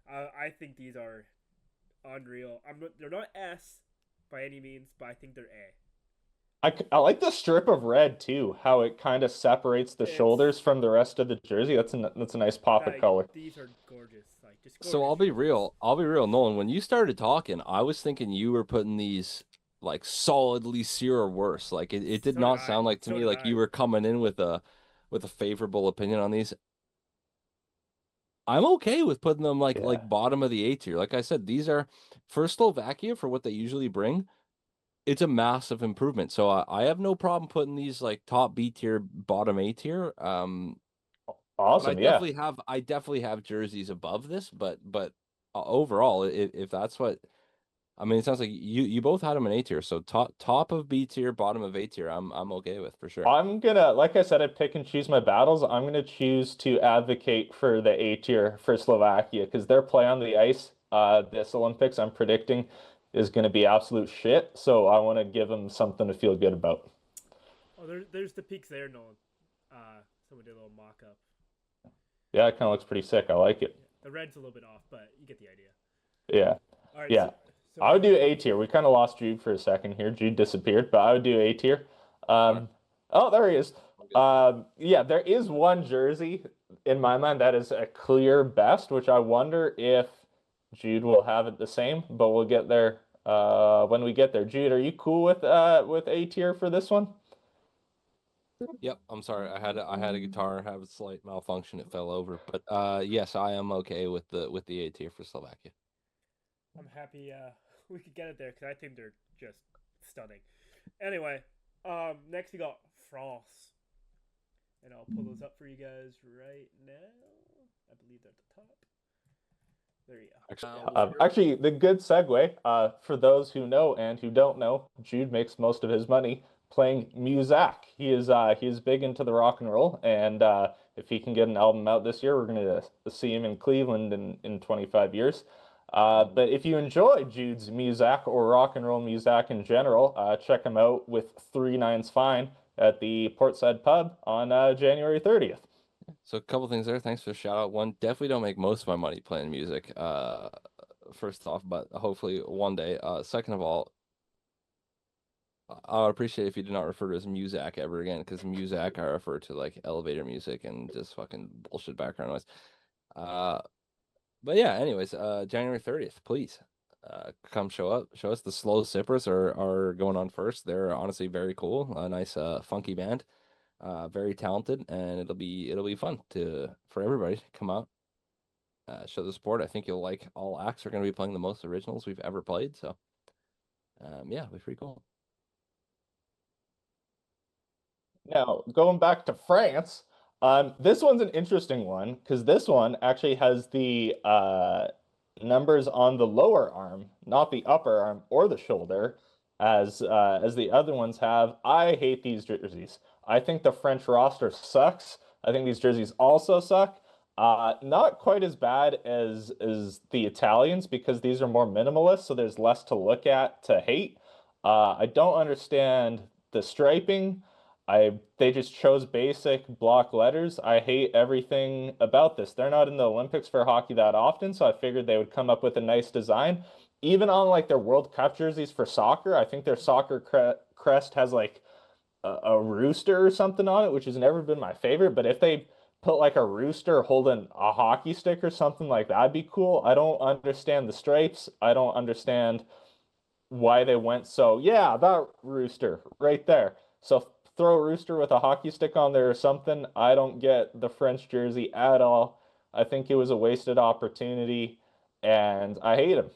I think these are unreal. They're not S by any means, but I think they're A. I like the strip of red too, how it kind of separates the It's shoulders from the rest of the jersey. That's a nice pop of like color. these are gorgeous. Like just So gorgeous jerseys. I'll be real, Nolan. When you started talking, I was thinking you were putting these like solidly C or worse. Like it did So did not I. sound like to So me did like I. you were coming in with a favorable opinion on these. I'm okay with putting them Yeah. like bottom of the A tier. Like I said, these are for Slovakia for what they usually bring. It's a massive improvement. So I have no problem putting these like top B tier, bottom A tier. But Awesome. Yeah. I definitely have jerseys above this. But overall, if that's what I mean, it sounds like you both had them in A tier. So top of B tier, bottom of A tier. I'm okay with for sure. I'm gonna, like I said, I pick and choose my battles. I'm gonna choose to advocate for the A tier for Slovakia because their play on the ice, this Olympics, I'm predicting is gonna be absolute shit. So I want to give them something to feel good about. Oh, there's the peaks there, Nolan. Someone did a little mock up. Yeah, it kind of looks pretty sick. I like it. Yeah, the red's a little bit off, but you get the idea. Yeah. All right, Yeah. I would do A tier. We kind of lost Jude for a second here. Jude disappeared, but I would do A tier. All right. Oh, there he is. Yeah, there is one jersey in my mind that is a clear best, which I wonder if Jude will have it the same, but we'll get there when we get there. Jude, are you cool with A tier for this one? Yep, I'm sorry. I had a guitar have a slight malfunction. It fell over. But yes, I am okay with the A tier for Slovakia. I'm happy we could get it there because I think they're just stunning. Anyway, next we got France, and I'll pull those up for you guys right now. I believe they're at the top. There you go. Actually, the good segue, for those who know and who don't know, Jude makes most of his money playing Muzak. He is big into the rock and roll, and if he can get an album out this year, we're gonna see him in Cleveland in 25 years. But if you enjoy Jude's Muzak or rock and roll Muzak in general, check him out with Three Nines Fine at the Portside Pub on January 30th. So a couple things there. Thanks for the shout out. One, definitely don't make most of my money playing music. First off, but hopefully one day. Second of all, I would appreciate if you did not refer to it as Muzak ever again, because Muzak I refer to like elevator music and just fucking bullshit background noise. But yeah, anyways, January 30th, please. Come show up. Show us the Slow Sippers are going on first. They're honestly very cool. A nice funky band. Very talented, and it'll be fun for everybody to come out, show the support. I think you'll like all acts are going to be playing the most originals we've ever played. So, yeah, it'll be pretty cool. Now, going back to France, this one's an interesting one because this one actually has the numbers on the lower arm, not the upper arm or the shoulder, as the other ones have. I hate these jerseys. I think the French roster sucks. I think these jerseys also suck. Not quite as bad as the Italians because these are more minimalist, so there's less to look at to hate. I don't understand the striping. They just chose basic block letters. I hate everything about this. They're not in the Olympics for hockey that often, so I figured they would come up with a nice design. Even on like their World Cup jerseys for soccer, I think their soccer crest has like a rooster or something on it, which has never been my favorite. But if they put like a rooster holding a hockey stick or something like that'd be cool. I don't understand the stripes. I don't understand why they went so, yeah, that rooster right there. So throw a rooster with a hockey stick on there or something. I don't get the French jersey at all. I think it was a wasted opportunity and I hate him.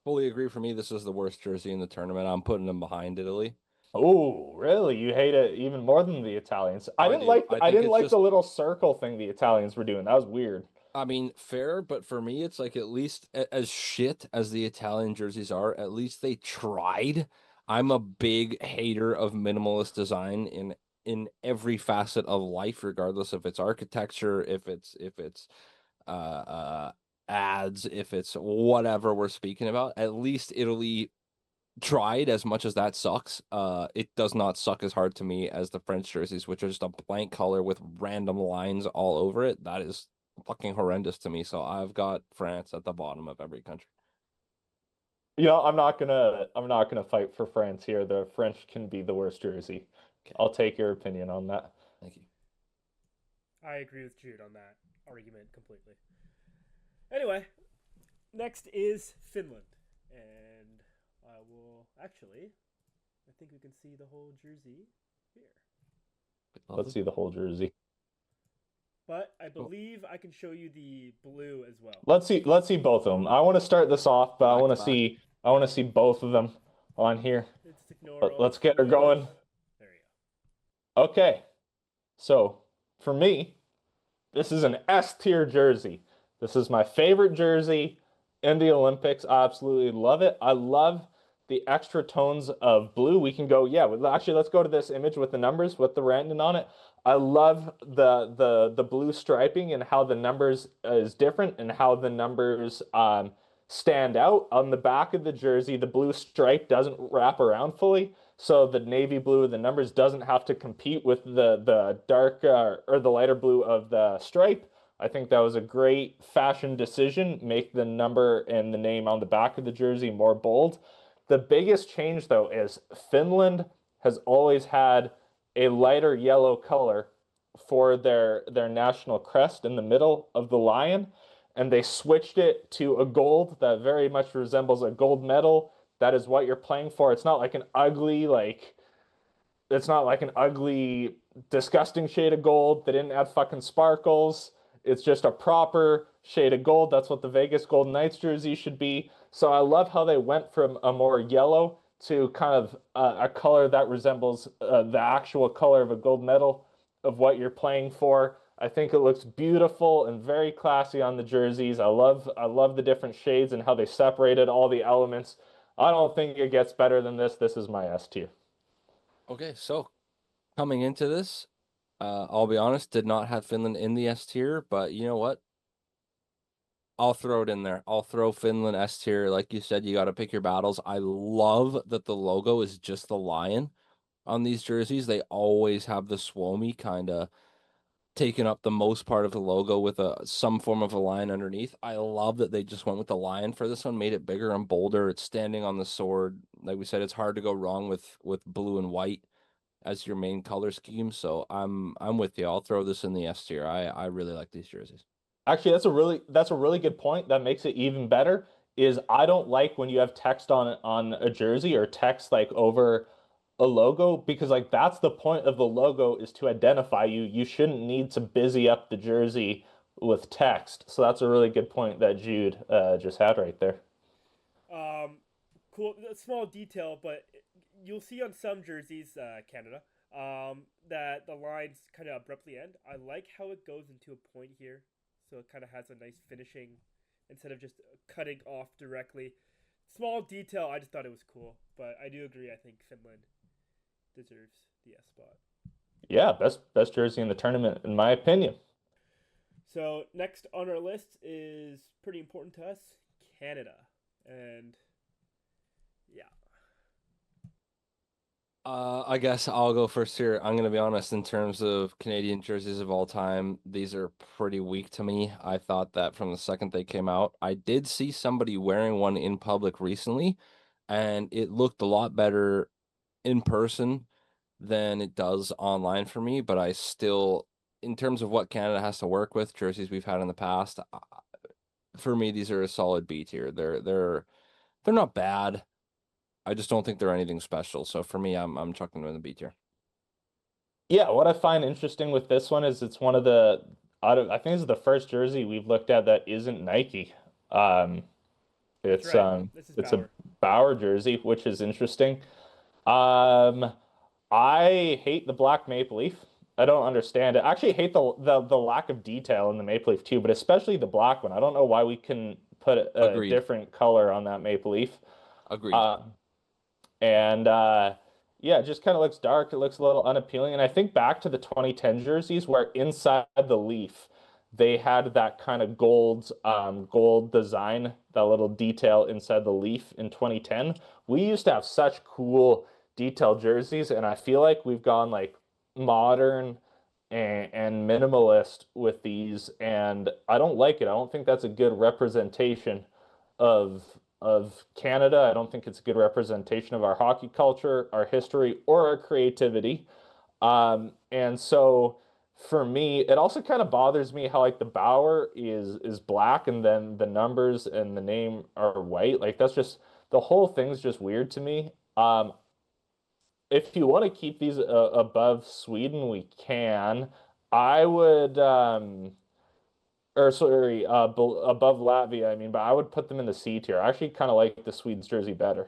Fully agree. For me, this is the worst jersey in the tournament. I'm putting them behind Italy. Oh, really? You hate it even more than the Italians? I I didn't do. like I I think didn't it's like the just, little circle thing the Italians were doing. That was weird. I mean, fair, but for me, it's like at least as shit as the Italian jerseys are, at least they tried. I'm a big hater of minimalist design in every facet of life, regardless if it's architecture, if it's uh uh ads, if it's whatever we're speaking about. At least Italy tried, as much as that sucks. It does not suck as hard to me as the French jerseys, which are just a blank color with random lines all over it. That is fucking horrendous to me. So I've got France at the bottom of every country. I'm not gonna fight for France here. The French can be the worst jersey. Okay, I'll take your opinion on that. thank you. I agree with Jude on that argument completely. Anyway, next is Finland. And I will actually, I think we can see the whole jersey here. Let's see the whole jersey. But I believe I can show you the blue as well. Let's see both of them. I want to start this off, but I Back want to to back. see I want to see both of them on here. Let's ignore all Let's the get her going. photos. There you go. Okay. So, for me, this is an S tier jersey. This is my favorite jersey in the Olympics. I absolutely love it. I love the extra tones of blue. We can go, yeah, actually let's go to this image with the numbers with the random on it. I love the blue striping and how the numbers is different and how the numbers stand out. On the back of the jersey, the blue stripe doesn't wrap around fully. So the navy blue of the numbers doesn't have to compete with the dark or the lighter blue of the stripe. I think that was a great fashion decision. Make the number and the name on the back of the jersey more bold. The biggest change, though, is Finland has always had a lighter yellow color for their national crest in the middle of the lion, and they switched it to a gold that very much resembles a gold medal. That is what you're playing for. It's not like an ugly, disgusting shade of gold. They didn't add fucking sparkles. It's just a proper shade of gold. That's what the Vegas Golden Knights jersey should be. So I love how they went from a more yellow to kind of a color that resembles the actual color of a gold medal of what you're playing for. I think it looks beautiful and very classy on the jerseys. I love the different shades and how they separated all the elements. I don't think it gets better than this. This is my S tier. Okay, so coming into this, I'll be honest, did not have Finland in the S tier, but you know what? I'll throw it in there. I'll throw Finland S tier. Like you said, you got to pick your battles. I love that the logo is just the lion on these jerseys. They always have the Suomi kind of taking up the most part of the logo with some form of a lion underneath. I love that they just went with the lion for this one, made it bigger and bolder. It's standing on the sword. Like we said, it's hard to go wrong with blue and white as your main color scheme. So I'm with you. I'll throw this in the S tier. I really like these jerseys. Actually, that's a really good point. That makes it even better. Is I don't like when you have text on a jersey or text like over a logo because like that's the point of the logo is to identify you. You shouldn't need to busy up the jersey with text. So that's a really good point that Jude just had right there. Cool. A small detail, but you'll see on some jerseys, Canada, that the lines kind of abruptly end. I like how it goes into a point here, so it kind of has a nice finishing instead of just cutting off directly. Small detail. I just thought it was cool, but I do agree. I think Finland deserves the S spot. Yeah, best jersey in the tournament in my opinion. So next on our list is pretty important to us, Canada, and yeah. I guess I'll go first here. I'm gonna be honest, in terms of Canadian jerseys of all time, these are pretty weak to me. I thought that from the second they came out. I did see somebody wearing one in public recently, and it looked a lot better in person than it does online for me, but I still, in terms of what Canada has to work with, jerseys we've had in the past, for me, these are a solid B tier. They're not bad. I just don't think they're anything special. So for me, I'm chucking them in the B tier. Yeah, what I find interesting with this one is it's one of the out of I think this is the first jersey we've looked at that isn't Nike. Um, That's it's right. um This is it's a Bauer. Bauer jersey, which is interesting. Um, I hate the black maple leaf. I don't understand it. I actually hate the lack of detail in the maple leaf too, but especially the black one. I don't know why we can put a Agreed. different color on that maple leaf. Agreed. Uh, and yeah, it just kind of looks dark. It looks a little unappealing. And I think back to the 2010 jerseys where inside the leaf they had that kind of gold design, that little detail inside the leaf in 2010. We used to have such cool detailed jerseys, and I feel like we've gone like modern and minimalist with these, and I don't like it. I don't think that's a good representation of Canada. I don't think it's a good representation of our hockey culture, our history, or our creativity. And so for me, it also kind of bothers me how like the Bauer is black and then the numbers and the name are white. Like that's just the whole thing's just weird to me. If you want to keep these above Sweden, we can. I would or sorry, above Latvia, I mean, but I would put them in the C tier. I actually kind of like the Swedes jersey better.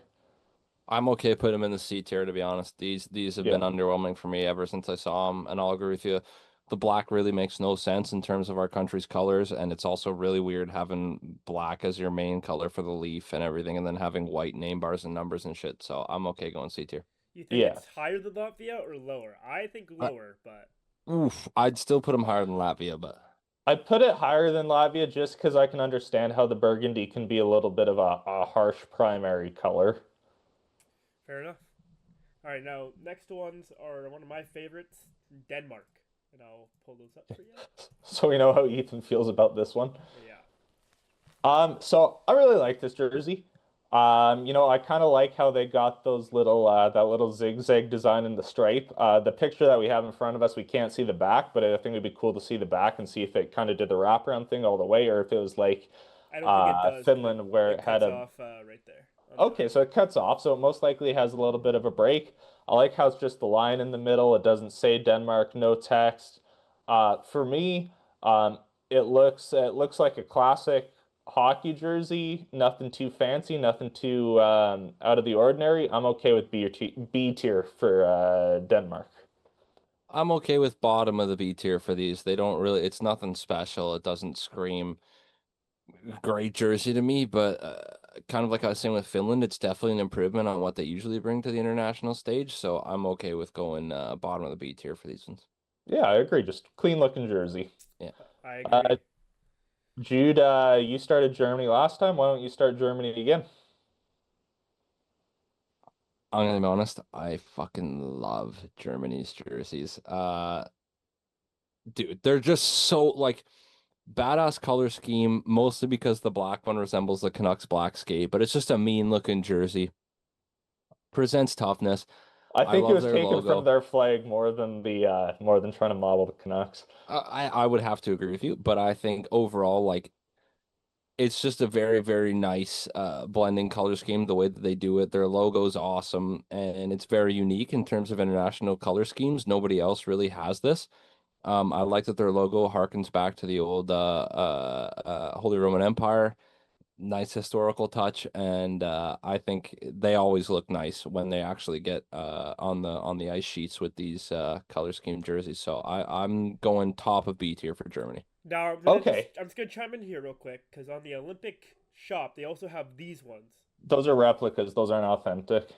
I'm okay putting them in the C tier, to be honest. These have been Yeah. underwhelming for me ever since I saw them, and I'll agree with you. The black really makes no sense in terms of our country's colors, and it's also really weird having black as your main color for the leaf and everything, and then having white name bars and numbers and shit. So I'm okay going C tier. You think Yeah. it's higher than Latvia or lower? I think I, lower, but oof, I'd still put them higher than Latvia, but I'd put it higher than Latvia just because I can understand how the burgundy can be a little bit of a harsh primary color. fair enough. All right, now next ones are one of my favorites, Denmark, and I'll pull those up for you. So we know how Ethan feels about this one. Yeah, So I really like this jersey. I kind of like how they got those little that little zigzag design in the stripe. The picture that we have in front of us, we can't see the back, but I think it'd be cool to see the back and see if it kind of did the wraparound thing all the way, or if it was like I don't think it does because it Finland where it it had cuts a off right there on the. okay, so it cuts off, so it most likely has a little bit of a break. I like how it's just the line in the middle. It doesn't say Denmark, no text. For me, it looks like a classic hockey jersey. Nothing too fancy, nothing too out of the ordinary. I'm okay with B tier for Denmark. I'm okay with bottom of the B tier for these. They don't really, it's nothing special. It doesn't scream great jersey to me, but kind of like I was saying with Finland, it's definitely an improvement on what they usually bring to the international stage. So I'm okay with going bottom of the B tier for these ones. Yeah, I agree. Just clean looking jersey. Yeah, I Uh, agree. Jude, you started Germany last time. Why don't you start Germany again? I'm gonna be honest. I fucking love Germany's jerseys. Dude, they're just so like badass color scheme, mostly because the black one resembles the Canucks black skate, but it's just a mean looking jersey. Presents toughness. I I think it love was their taken from logo. their flag more than trying to model the Canucks. I would have to agree with you, but I think overall, like it's just a very, very nice blending color scheme, the way that they do it. Their logo is awesome and it's very unique in terms of international color schemes. Nobody else really has this. I like that their logo harkens back to the old Holy Roman Empire. Nice historical touch, and I think they always look nice when they actually get on the ice sheets with these color scheme jerseys. So I'm going top of B tier for Germany. Now Okay, I'm just gonna chime in here real quick because on the Olympic shop they also have these ones. those are replicas. Those aren't authentic.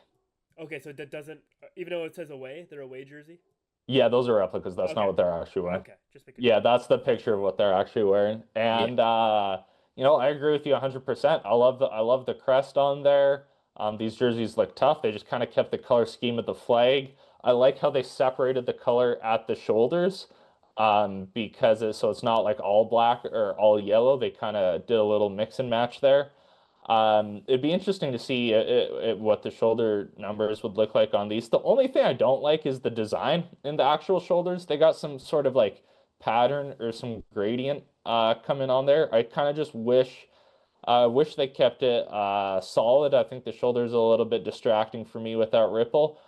Okay, so that doesn't even though it says away, they're away jersey. Yeah, those are replicas. That's not Okay, what they're actually wearing. okay, just making Yeah, sure. that's the picture of what they're actually wearing. Yeah, And I agree with you 100%. I love the crest on there. These jerseys look tough. They just kind of kept the color scheme of the flag. I like how they separated the color at the shoulders. So it's not like all black or all yellow. They kind of did a little mix and match there. It'd be interesting to see what the shoulder numbers would look like on these. The only thing I don't like is the design in the actual shoulders. They got some sort of like pattern or some gradient coming on there. I kind of just wish they kept it solid. I think the shoulder's a little bit distracting for me without ripple.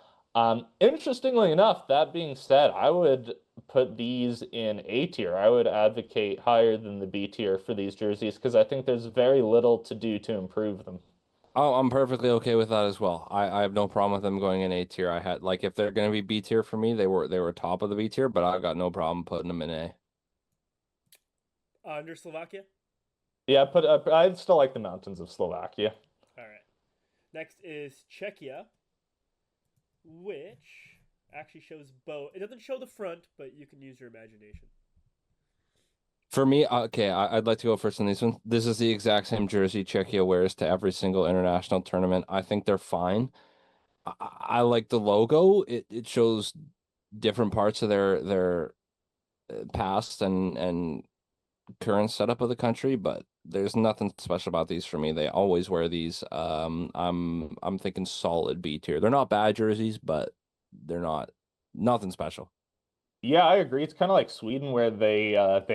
Interestingly enough, that being said, I would put these in A tier. I would advocate higher than the B tier for these jerseys because I think there's very little to do to improve them. Oh, I'm perfectly okay with that as well. I have no problem with them going in A tier. I had like if they're gonna be B tier for me, they were top of the B tier, but I've got no problem putting them in A. Under Slovakia. Yeah, I still like the mountains of Slovakia. All right. Next is Czechia, which actually shows both. It doesn't show the front, but you can use your imagination. For me, okay, I'd like to go first on this one. This is the exact same jersey Czechia wears to every single international tournament. I think they're fine. I like the logo. It shows different parts of their past and current setup of the country, but there's nothing special about these for me. They always wear these. I'm thinking solid B tier. They're not bad jerseys, but they're not nothing special. Yeah, I agree. It's kind of like Sweden where they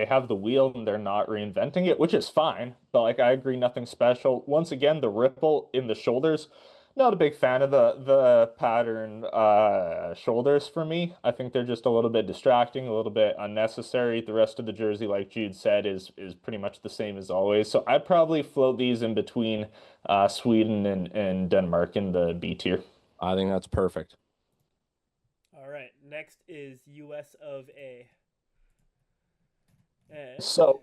have the wheel and they're not reinventing it, which is fine. But like I agree, nothing special. Once again, the ripple in the shoulders. Not a big fan of the pattern shoulders for me. I think they're just a little bit distracting, a little bit unnecessary. The rest of the jersey, like Jude said, is pretty much the same as always. So I'd probably float these in between Sweden and Denmark in the B tier. I think that's perfect. All right. Next is US of A. And So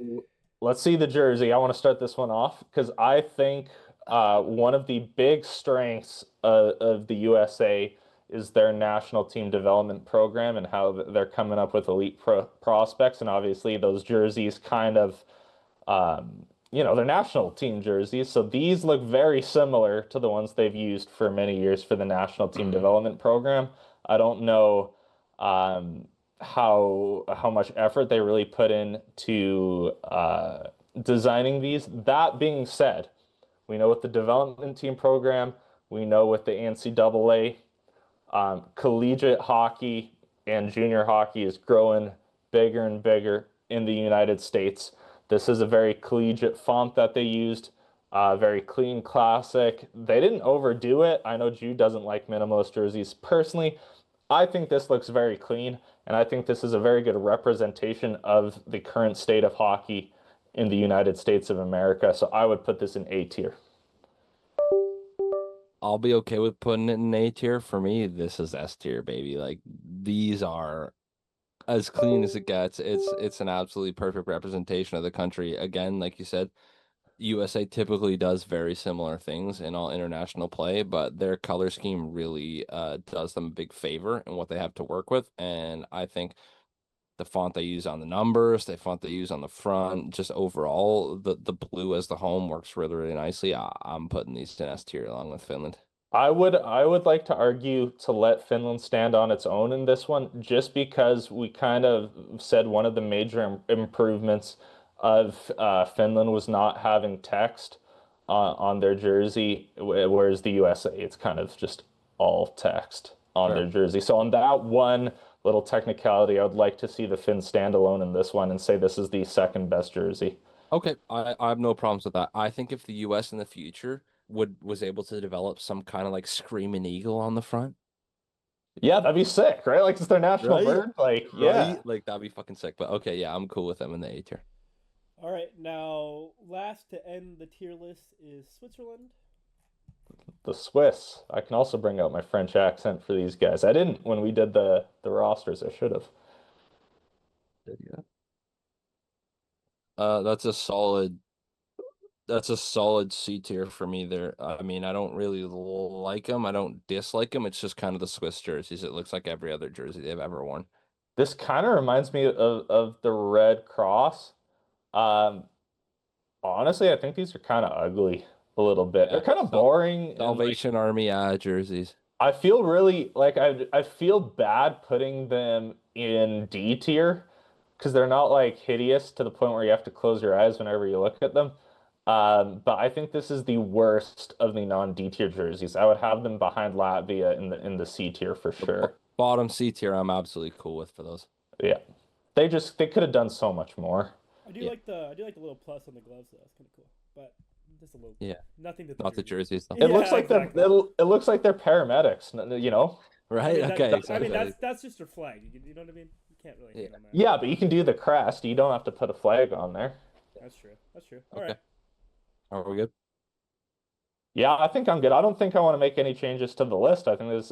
let's see the jersey. I want to start this one off because I think one of the big strengths of the USA is their national team development program and how they're coming up with elite prospects. And obviously, those jerseys kind of they're national team jerseys. So these look very similar to the ones they've used for many years for the national team development program. I don't know how much effort they really put in to designing these. That being said, we know with the development team program, we know with the NCAA, collegiate hockey and junior hockey is growing bigger and bigger in the United States. This is a very collegiate font that they used, very clean, classic. They didn't overdo it. I know Jude doesn't like minimalist jerseys personally. I think this looks very clean, and I think this is a very good representation of the current state of hockey in the United States of America. So I would put this in A tier. I'll be okay with putting it in A tier. For me, this is S tier, baby. Like these are as clean as it gets. It's an absolutely perfect representation of the country. Again, like you said, USA typically does very similar things in all international play, but their color scheme really does them a big favor in what they have to work with. And I think the font they use on the numbers, the font they use on the front, just overall, the blue as the home works really, really nicely. I'm putting these in S tier along with Finland. I would like to argue to let Finland stand on its own in this one, just because we kind of said one of the major improvements of Finland was not having text on their jersey, whereas the USA, it's kind of just all text on their Sure. jersey. So on that one little technicality, I would like to see the Finns stand alone in this one and say this is the second best jersey. Okay, I have no problems with that. I think if the US in the future would was able to develop some kind of like screaming eagle on the front, Yeah, that'd be sick, right? Like it's their national right? bird. Like, yeah. Right? Like that'd be fucking sick. But okay, yeah, I'm cool with them in the A tier. all right, now last to end the tier list is Switzerland. The Swiss. I can also bring out my French accent for these guys. I didn't when we did the rosters. I should have. Yeah. That's a solid. That's a solid C tier for me there. I mean, I don't really like them. I don't dislike them. It's just kind of the Swiss jerseys. It looks like every other jersey they've ever worn. This kind of reminds me of the Red Cross. Um, honestly, I think these are kind of ugly a little bit. They're Yeah. kind of boring and like Salvation Army jerseys. I feel really like I feel bad putting them in D tier because they're not like hideous to the point where you have to close your eyes whenever you look at them. But I think this is the worst of the non-D tier jerseys. I would have them behind Latvia in the C tier for sure. Bottom C tier, I'm absolutely cool with for those. Yeah. They could have done so much more. Yeah. I do like the little plus on the gloves though. It's kind of cool, but just a little. Yeah. Nothing that Not the jerseys though. It looks like exactly. it looks like they're paramedics, you know? Right? I mean, Okay, I exactly. mean that's just their flag. You know what I mean? You can't really hate on that. Yeah, but you can do the crest. You don't have to put a flag on there. That's true. That's true. All Okay. right. Are we good? Yeah, I think I'm good. I don't think I want to make any changes to the list. I think this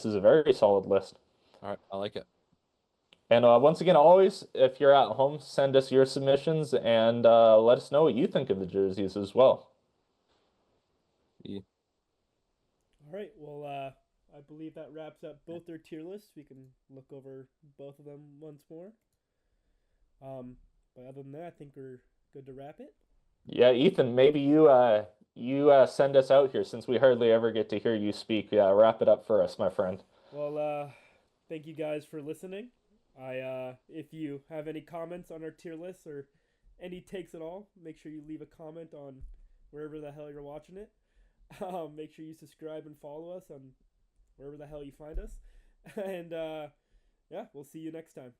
is a very solid list. All right, I like it. And once again, always, if you're at home, send us your submissions and let us know what you think of the jerseys as well. Yeah. All right. Well, I believe that wraps up both their tier lists. We can look over both of them once more. But other than that, I think we're good to wrap it. Yeah, Ethan, maybe you send us out here since we hardly ever get to hear you speak. Yeah, wrap it up for us, my friend. Well, thank you guys for listening. If you have any comments on our tier lists or any takes at all, make sure you leave a comment on wherever the hell you're watching it. Make sure you subscribe and follow us on wherever the hell you find us. And yeah, we'll see you next time.